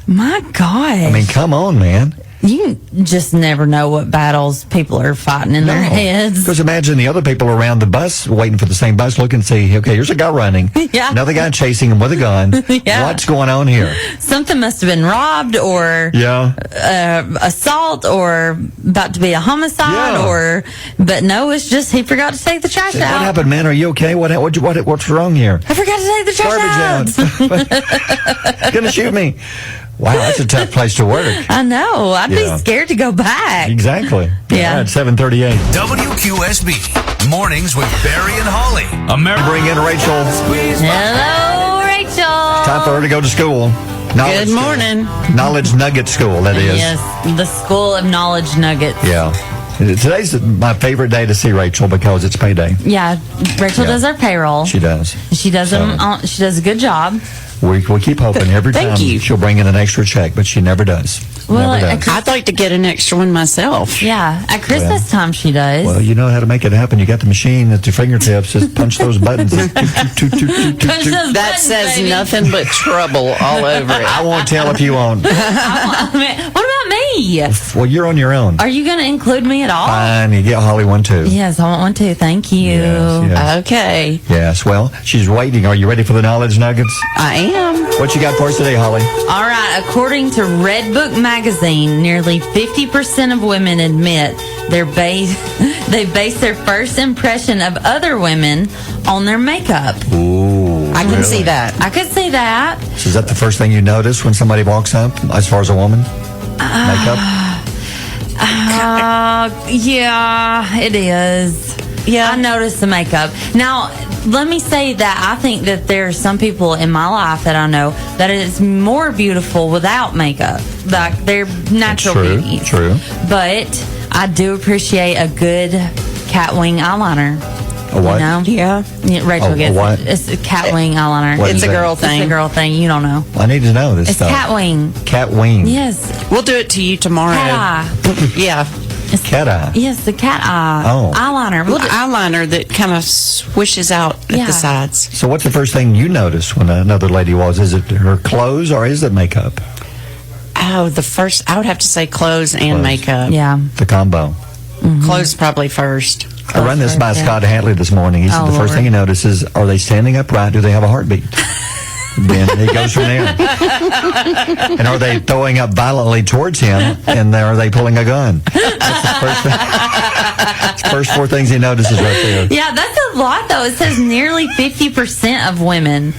B: My gosh.
A: I mean, come on, man.
B: You just never know what battles people are fighting in their heads.
A: Because imagine the other people around the bus waiting for the same bus, looking and see, okay, here's a guy running. Another guy chasing him with a gun. What's going on here?
B: Something must have been robbed or assault or about to be a homicide but no, it's just he forgot to take the trash out.
A: What happened, man? Are you okay? What's wrong here?
B: I forgot to take the trash
A: out. Gonna shoot me. Wow, that's a tough place to work.
B: I know. I'd be scared to go back.
A: Exactly.
B: Yeah.
A: At 7:38.
C: WQSB Mornings with Barry and Holly.
A: Bring in Rachel.
B: Hello, Rachel.
A: Time for her to go to school.
B: Good morning.
A: Knowledge Nugget School, that is.
B: Yes, the School of Knowledge Nuggets.
A: Yeah. Today's my favorite day to see Rachel because it's payday.
B: Yeah, Rachel does our payroll.
A: She does.
B: She does she does a good job.
A: We keep hoping every time she'll bring in an extra check, but she never does.
B: Well,
L: I'd like to get an extra one myself.
B: Yeah, at Christmas time she does.
A: Well, you know how to make it happen. You got the machine at your fingertips. Just punch those buttons.
L: That says nothing but trouble all over it.
A: I won't tell if you won't.
B: What about me?
A: Well, you're on your own.
B: Are you going to include me at all?
A: Fine. You get Holly one too.
B: Yes, I want one too. Thank you.
A: Yes.
B: Okay.
A: Yes. Well, she's waiting. Are you ready for the Knowledge Nuggets?
L: I am.
A: What you got for us today, Holly?
B: All right. According to Red Book magazine, nearly 50% of women admit they base their first impression of other women on their makeup.
A: Ooh,
L: I can see that.
B: I could see that.
A: So is that the first thing you notice when somebody walks up, as far as a woman? Makeup?
B: Yeah, it is. Yeah, I noticed the makeup. Now, let me say that I think that there are some people in my life that I know that it's more beautiful without makeup. Like, they're natural beauty.
A: True.
B: But I do appreciate a good cat wing eyeliner.
A: A what?
B: You know?
L: Yeah.
B: Rachel
A: A
B: gets
A: what?
B: it. It's a cat wing eyeliner.
A: What
L: It's
A: is
L: a
A: that?
L: girl thing.
B: It's a girl thing. You don't know.
A: I need to know this
B: It's
A: stuff.
B: cat wing.
A: Cat wing.
B: Yes.
L: We'll do it to you tomorrow.
B: Cat eye.
L: Yeah.
A: Cat eye.
B: Yes, the cat eye.
A: Oh.
B: Eyeliner.
L: Well, eyeliner that kind of swishes out at
B: Yeah.
L: the sides.
A: So what's the first thing you noticed when another lady was? Is it her clothes or is it makeup?
L: Oh, I would have to say clothes and makeup.
B: Yeah.
A: The combo.
L: Clothes probably first.
A: I run this by
B: yeah.
A: Scott Hatley this morning. He said
B: Oh,
A: the first
B: Lord.
A: thing he notices, are they standing upright? Do they have a heartbeat? Then he goes from there. And are they throwing up violently towards him? And are they pulling a gun? That's the first four things he notices right there.
B: Yeah, that's a lot, though. It says nearly 50% of women.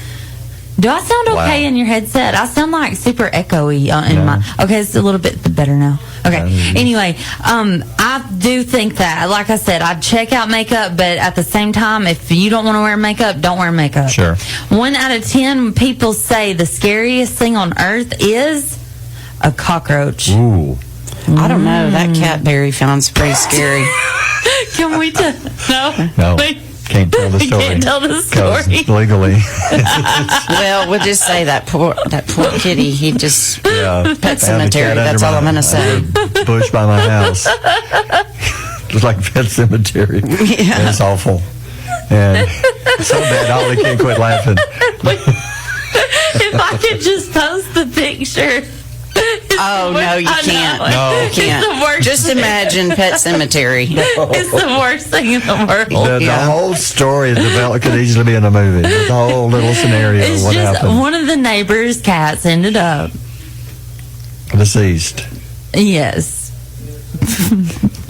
B: Do I sound okay
A: Wow.
B: in your headset? I sound like super echoey in
A: No.
B: my. Okay, it's a little bit better now. Okay. Anyway, I do think that, like I said, I'd check out makeup, but at the same time, if you don't want to wear makeup, don't wear makeup.
A: Sure.
B: 1 out of 10 people say the scariest thing on earth is a cockroach.
A: Ooh.
L: I don't know. That cat berry sounds pretty scary.
B: Can we no?
A: No.
B: Wait.
A: Can't tell the
B: We
A: story.
B: can't tell the
A: 'Cause
B: story.
A: legally.
L: Well, we'll just say that poor kitty. He just
A: Yeah.
L: Pet
A: Found a
L: Cemetery.
A: cat under
L: That's all
A: my-
L: I'm going to say.
A: under a bush by my house. Just like Pet Cemetery.
L: Yeah.
A: It's awful. And so bad, Ollie can't quit laughing.
B: If I could just post the picture.
L: Oh, no, you can't.
A: No.
L: You can't.
B: It's the worst
L: Just
B: thing.
L: imagine Pet Cemetery.
B: It's the worst thing in the world.
A: The whole story is developed could easily be in a movie. The whole little scenario.
B: It's
A: What
B: just
A: happened?
B: one of the neighbors' cats ended up.
A: Deceased.
B: Yes.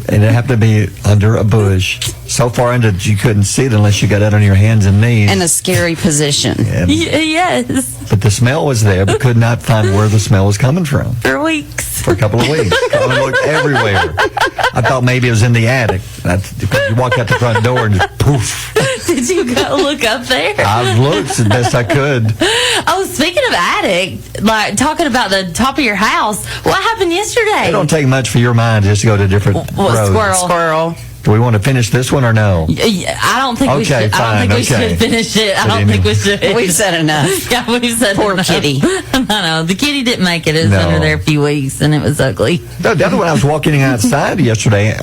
A: And it happened to be under a bush. So far under that you couldn't see it unless you got out on your hands and knees.
L: In a scary position.
A: And-
B: Yes.
A: but the smell was there, but could not find where the smell was coming from
B: For weeks.
A: for a couple of weeks. I looked everywhere. I thought maybe it was in the attic. You walk out the front door and just poof.
B: Did you go look up there?
A: I looked as best I could.
B: Oh, speaking of attic, like talking about the top of your house, what happened yesterday?
A: It don't take much for your mind just to go to different roads.
L: Squirrel.
A: Do we want to finish this one or no?
B: I don't think we
A: Okay,
B: should. I don't
A: fine,
B: think we
A: okay.
B: should finish it. I
A: But
B: don't think we should.
L: We've said enough.
B: Yeah, we've said
L: Poor
B: enough.
L: kitty.
B: I know. The kitty didn't make it. It was
A: No.
B: under there a few weeks, and it was ugly.
A: The other one, I was walking outside yesterday,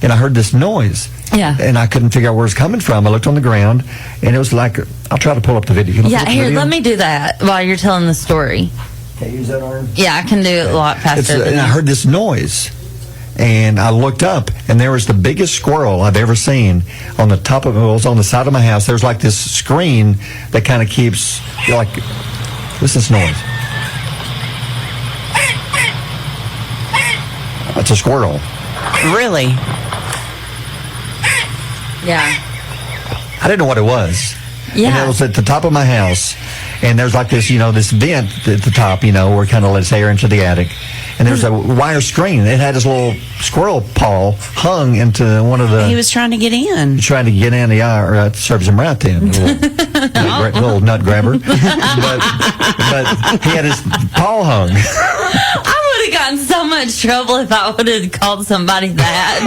A: and I heard this noise.
B: Yeah.
A: And I couldn't figure out where it was coming from. I looked on the ground, and it was like, I'll try to pull up the video. Can I
B: Yeah,
A: pull up the
B: here,
A: video?
B: let me do that while you're telling the story.
A: Can you use that arm?
B: Yeah, I can do it a lot faster than
A: And I
B: you.
A: heard this noise, and I looked up, and there was the biggest squirrel I've ever seen on the top of it. Was on the side of my house. There's like this screen that kind of keeps, like, listen to this noise. That's a squirrel.
L: Really?
B: Yeah.
A: I didn't know what it was.
B: Yeah.
A: And it was at the top of my house. And there's like this, this vent at the top, where it kind of lets air into the attic. And there's a wire screen. It had this little squirrel paw hung into one of the...
L: He was trying to get in.
A: trying to get in the eye, or that serves him right then. Little nut grabber. but he had his paw hung.
B: I would have gotten so much trouble if I would have called somebody that.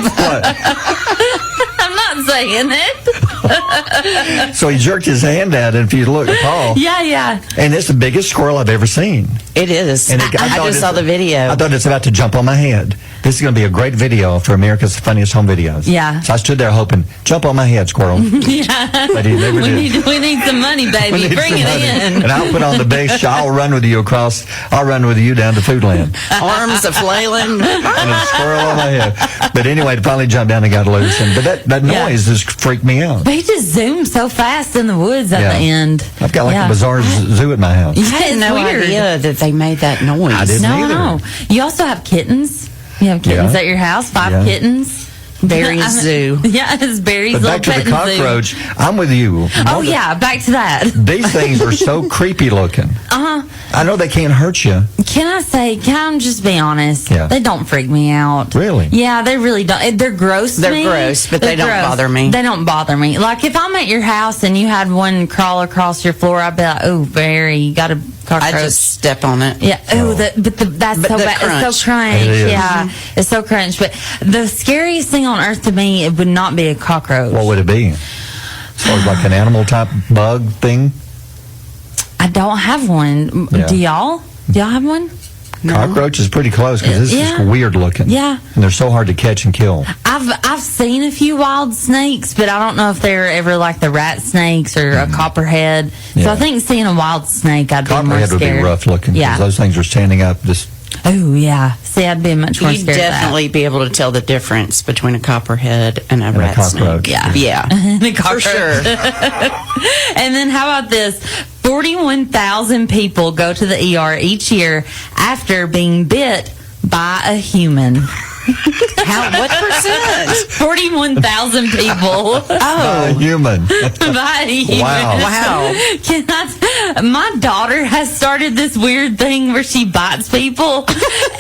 B: I'm not saying it.
A: So he jerked his hand out, and if you look at Paul,
B: Yeah.
A: and it's the biggest squirrel I've ever seen.
L: It is.
A: And
L: I
A: thought
L: just saw the video.
A: I thought it's about to jump on my head. This is going to be a great video for America's Funniest Home Videos.
B: Yeah.
A: So I stood there hoping, jump on my head, squirrel.
B: Yeah.
A: But he never did.
B: We need some money,
A: We
B: baby.
A: need
B: Bring
A: some
B: it
A: money.
B: in.
A: And I'll put on the big I'll run with you down to Foodland.
L: Arms a flailing.
A: And a squirrel on my head. But anyway, it finally jumped down and got loose. But that noise just freaked me out.
B: They just zoomed so fast in the woods at
A: Yeah.
B: the end.
A: I've got like a bizarre zoo at my house.
L: I had
B: It's
L: no
B: weird.
L: idea that they made that noise.
A: I didn't either.
B: No. You also have kittens. You have kittens
A: Yeah.
B: at your house. 5
A: Yeah.
B: kittens.
L: Barry's
B: I mean,
L: zoo.
B: Yeah, it's Barry's
A: But
B: little
A: back to the
B: petting zoo.
A: cockroach, I'm with you.
B: Oh, yeah, back to that.
A: These things are so creepy looking.
B: Uh-huh.
A: I know they can't hurt you.
B: Can I just be honest?
A: Yeah.
B: They don't freak me out.
A: Really?
B: Yeah, they really don't. They're gross to me.
L: They're gross, but they don't bother me.
B: They don't bother me. Like, if I'm at your house and you had one crawl across your floor, I'd be like, oh, Barry, you got a cockroach.
L: I just step on it.
B: Yeah. Oh, that's so bad.
L: Crunch.
B: It's so crunch.
A: It is.
B: Yeah. It's so crunch. But the scariest thing on earth to me, it would not be a cockroach.
A: What would it be? As far as like an animal type bug thing?
B: I don't have one.
A: Yeah.
B: Do y'all? Do y'all have one?
L: No.
A: Cockroach is pretty close because this
B: Yeah.
A: is weird looking.
B: Yeah.
A: And they're so hard to catch and kill.
B: I've seen a few wild snakes, but I don't know if they're ever like the rat snakes or a copperhead. So
A: Yeah.
B: I think seeing a wild snake, I'd be more
A: Copperhead would
B: scared.
A: be rough looking because
B: Yeah.
A: those things are standing up just.
B: Oh yeah. See, I'd be much more
L: You'd
B: scared.
L: definitely be able to tell the difference between a copperhead and a rat
A: cockroach.
L: snake.
B: Yeah.
L: Yeah.
B: The
L: For
B: cockroach.
L: sure.
B: And then how about this? 41,000 people go to the ER each year after being bit by a human.
L: What percent?
B: 41,000 people.
A: Oh, human.
B: By a human.
A: Wow.
B: My daughter has started this weird thing where she bites people.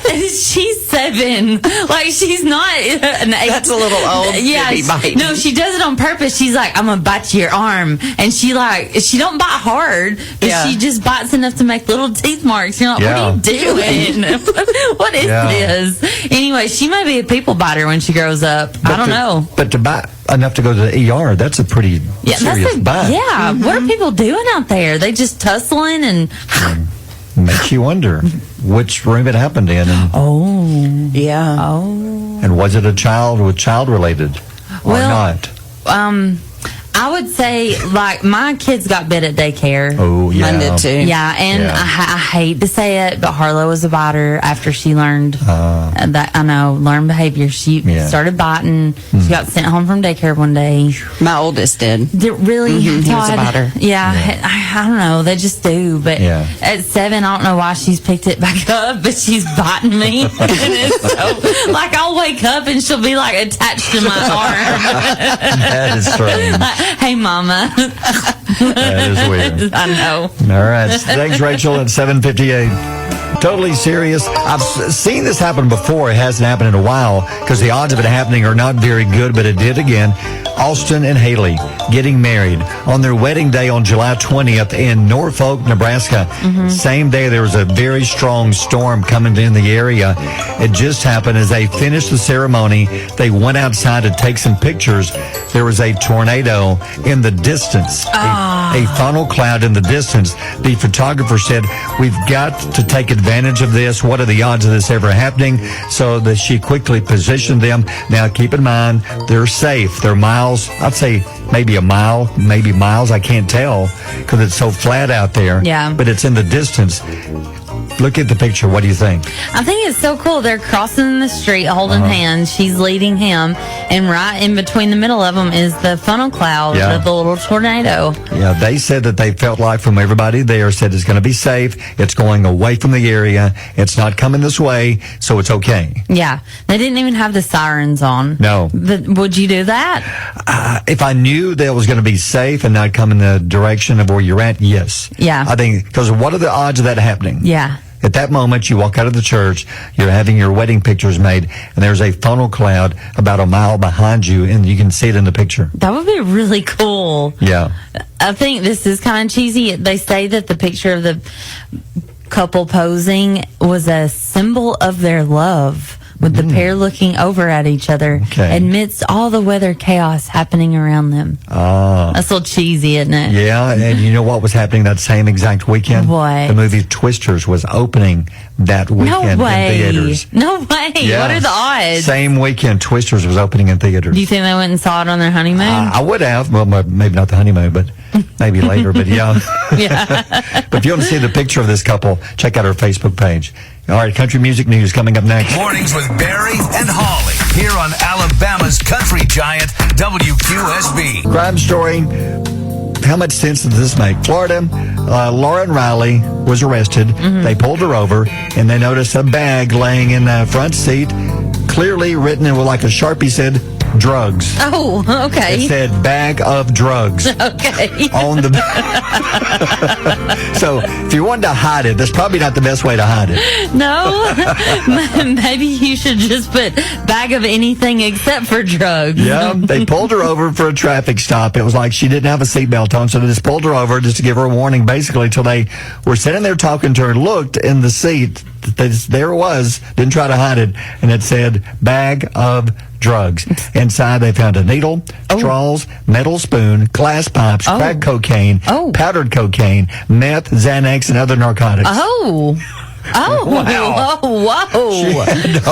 B: She's 7. Like, she's not an 8.
L: That's a little old to be biting.
B: No, she does it on purpose. She's like, I'm gonna bite your arm, and she don't bite hard, but
L: Yeah.
B: she just bites enough to make little teeth marks. You're like,
A: Yeah.
B: what are you doing? What is
A: Yeah.
B: this? Anyway, she may be a people biter when she grows up. I don't know.
A: But to bite enough to go to the ER, that's a pretty serious bite.
B: Yeah, what are people doing out there? They just tussling and
A: Makes you wonder which room it happened in. And,
L: Yeah.
A: and was it a child with child related or not?
B: I would say, like, my kids got bit at daycare.
A: Oh, yeah.
L: Mine did too.
B: Yeah, and
A: Yeah.
B: I hate to say it, but Harlow was a biter after she learned learned behavior. She started biting. She got sent home from daycare one day.
L: My oldest did.
B: Really?
L: He was a biter.
B: Yeah, I don't know. They just do. But at 7, I don't know why she's picked it back up, but she's biting me. And it's so, like, I'll wake up and she'll be, like, attached to my arm.
A: That is strange.
B: Hey, Mama.
A: That is weird.
B: I know.
A: All right. Thanks, Rachel, at 7:58. Totally serious. I've seen this happen before. It hasn't happened in a while because the odds of it happening are not very good, but it did again. Austin and Haley getting married on their wedding day on July 20th in Norfolk, Nebraska. Same day, there was a very strong storm coming in the area. It just happened as they finished the ceremony. They went outside to take some pictures. There was a tornado in the distance, a funnel cloud in the distance. The photographer said, we've got to take advantage of this. What are the odds of this ever happening? So that she quickly positioned them. Now, keep in mind, they're safe. They're miles, I'd say maybe a mile, maybe miles. I can't tell because it's so flat out there.
B: Yeah.
A: But it's in the distance. Look at the picture. What do you think?
B: I think it's so cool. They're crossing the street holding hands. She's leading him. And right in between the middle of them is the funnel cloud of the little tornado.
A: Yeah, they said that they felt like from everybody there said it's going to be safe. It's going away from the area. It's not coming this way, so it's okay.
B: Yeah. They didn't even have the sirens on.
A: No.
B: But would you do that?
A: If I knew that it was going to be safe and not come in the direction of where you're at, yes.
B: Yeah.
A: I think, because what are the odds of that happening?
B: Yeah.
A: At that moment, you walk out of the church, you're having your wedding pictures made, and there's a funnel cloud about a mile behind you, and you can see it in the picture.
B: That would be really cool.
A: Yeah.
B: I think this is kind of cheesy. They say that the picture of the couple posing was a symbol of their love, with the pair looking over at each other amidst all the weather chaos happening around them. That's a little cheesy, isn't it?
A: Yeah, and you know what was happening that same exact weekend?
B: What?
A: The movie Twisters was opening that weekend
B: No way.
A: in theaters.
B: No way.
A: Yeah.
B: What are the odds?
A: Same weekend, Twisters was opening in theaters.
B: Do you think they went and saw it on their honeymoon?
A: I would have. Well, maybe not the honeymoon, but maybe later. But yeah. But if you want to see the picture of this couple, check out our Facebook page. All right, country music news coming up next.
C: Mornings with Barry and Holly here on Alabama's country giant WQSB.
A: Crime story. How much sense does this make? Florida, Lauren Riley was arrested. They pulled her over, and they noticed a bag laying in the front seat, clearly written in like a Sharpie said, drugs.
B: Oh, okay.
A: It said bag of drugs.
B: Okay.
A: On the. So if you wanted to hide it, that's probably not the best way to hide it.
B: No, maybe you should just put bag of anything except for drugs.
A: Yeah, they pulled her over for a traffic stop. It was like she didn't have a seatbelt on, so they just pulled her over just to give her a warning, basically, till they were sitting there talking to her, looked in the seat. There it was, didn't try to hide it, and it said bag of drugs. Inside, they found a needle, straws, metal spoon, glass pipes, crack cocaine, powdered cocaine, meth, Xanax, and other narcotics.
B: Wow. Whoa.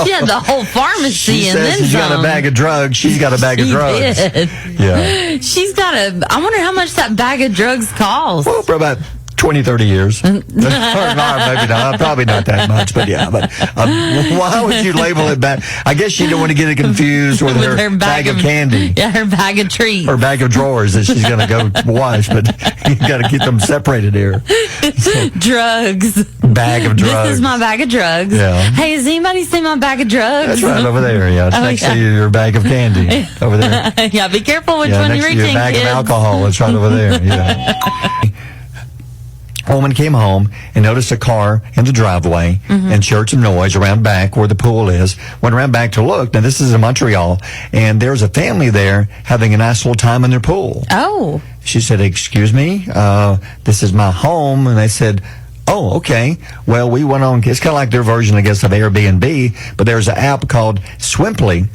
B: She had the whole pharmacy
A: she
B: and
A: says
B: then
A: she's got a bag of drugs. She's got a bag of drugs.
B: Did.
A: Yeah.
B: She's got I wonder how much that bag of drugs costs.
A: Well, for about 20, 30 years. Or maybe not. Probably not that much, but yeah. But why would you label it bag? I guess you don't want to get it confused with her bag of candy.
B: Yeah, her bag of treats.
A: Her bag of drawers that she's going to go wash, but you got to keep them separated here. So,
B: drugs.
A: Bag of drugs.
B: This is my bag of drugs.
A: Yeah.
B: Hey, has anybody seen my bag of drugs?
A: That's right over there. Yeah, it's next to your bag of candy over there.
B: Yeah, be careful which one you reach in,
A: your bag
B: kids.
A: of alcohol. It's right over there. Yeah. A woman came home and noticed a car in the driveway and she heard some noise around back where the pool is. Went around back to look. Now, this is in Montreal, and there's a family there having a nice little time in their pool.
B: Oh.
A: She said, "Excuse me, this is my home." And they said, "Oh, okay. Well, we went on." It's kind of like their version, I guess, of Airbnb, but there's an app called Swimply,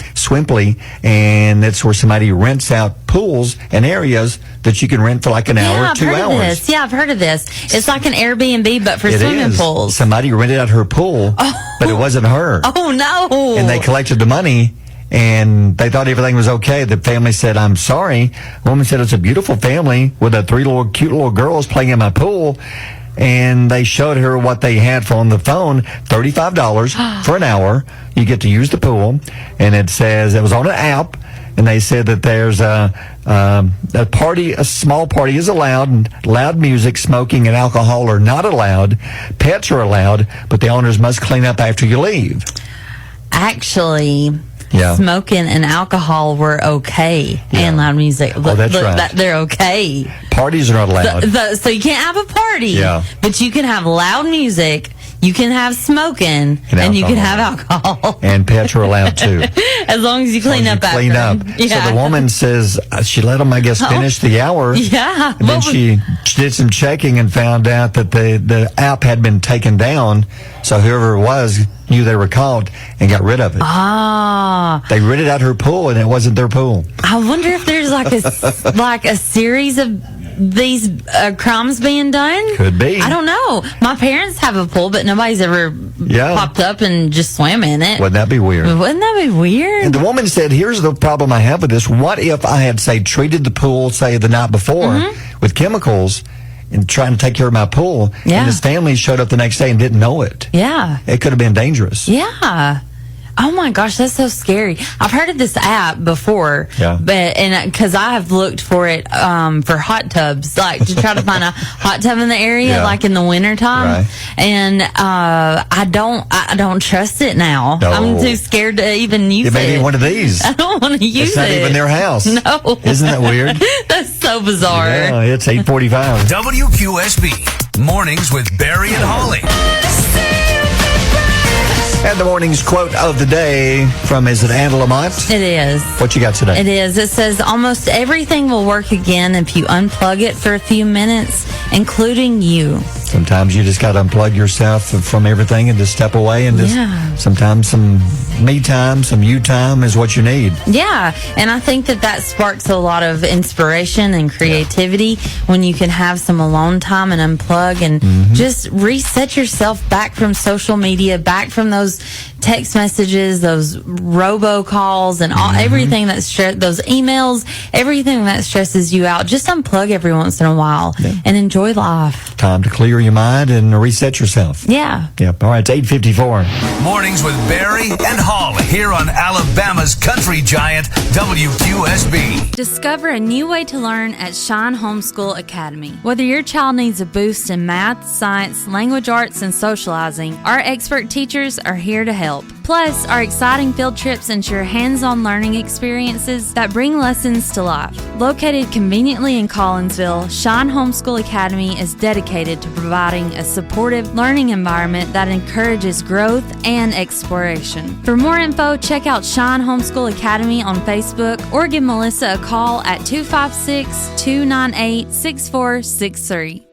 A: and it's where somebody rents out pools and areas that you can rent for like an hour, 2 hours.
B: Yeah, I've heard of this. It's like an Airbnb, but for swimming pools.
A: Somebody rented out her pool, but it wasn't her.
B: Oh, no.
A: And they collected the money, and they thought everything was okay. The family said, "I'm sorry." The woman said, "It's a beautiful family with the 3 cute little girls playing in my pool." And they showed her what they had for on the phone, $35 for an hour. You get to use the pool. And it says, it was on an app, and they said that there's a small party is allowed, and loud music, smoking, and alcohol are not allowed. Pets are allowed, but the owners must clean up after you leave.
B: Actually, smoking and alcohol were okay, and loud music.
A: Oh, that's right.
B: They're okay.
A: Parties are not allowed.
B: So you can't have a party, but you can have loud music, you can have smoking, and you can have alcohol.
A: And pets are allowed too.
B: As long as you clean up after them. Yeah.
A: So the woman says she let them, I guess, finish the hour.
B: Yeah.
A: And then she did some checking and found out that the app had been taken down. So whoever it was knew they were caught and got rid of it. They rented out her pool, and it wasn't their pool.
B: I wonder if there's like a series of these crimes being done.
A: Could be.
B: I don't know. My parents have a pool, but nobody's ever popped up and just swam in it.
A: Wouldn't that be weird?
B: Wouldn't that be weird?
A: And the woman said, "Here's the problem I have with this. What if I had, say, treated the pool, say, the night before with chemicals and trying to take care of my pool, and this family showed up the next day and didn't know it? Yeah. It could have been dangerous."
B: Yeah. Oh my gosh, that's so scary. I've heard of this app before, because I have looked for it for hot tubs, like to try to find a hot tub in the area, like in the wintertime. And I don't trust it now. No. I'm too scared to even use it.
A: It may be one of these.
B: I don't want to use it.
A: It's not even their house.
B: No.
A: Isn't that weird?
B: That's so bizarre.
A: Yeah, it's 8:45.
C: WQSB, Mornings with Barry and Holly.
A: And the morning's quote of the day from, is it Anna Lamont?
B: It is.
A: What you got today?
B: It is. It says, almost everything will work again if you unplug it for a few minutes, including you.
A: Sometimes you just got to unplug yourself from everything and just step away, and just sometimes some me time, some you time is what you need.
B: Yeah, and I think that sparks a lot of inspiration and creativity when you can have some alone time and unplug and just reset yourself back from social media, back from those text messages, those robocalls, and everything that those emails, everything that stresses you out. Just unplug every once in a while and enjoy life.
A: Time to clear your mind and reset yourself.
B: Yeah.
A: Yep. All right, it's 8:54.
C: Mornings with Barry and Holly here on Alabama's country giant, WQSB.
B: Discover a new way to learn at Shine Homeschool Academy. Whether your child needs a boost in math, science, language arts, and socializing, our expert teachers are here to help. help. Plus, our exciting field trips ensure hands-on learning experiences that bring lessons to life. Located conveniently in Collinsville, Shine Homeschool Academy is dedicated to providing a supportive learning environment that encourages growth and exploration. For more info, check out Shine Homeschool Academy on Facebook or give Melissa a call at 256-298-6463.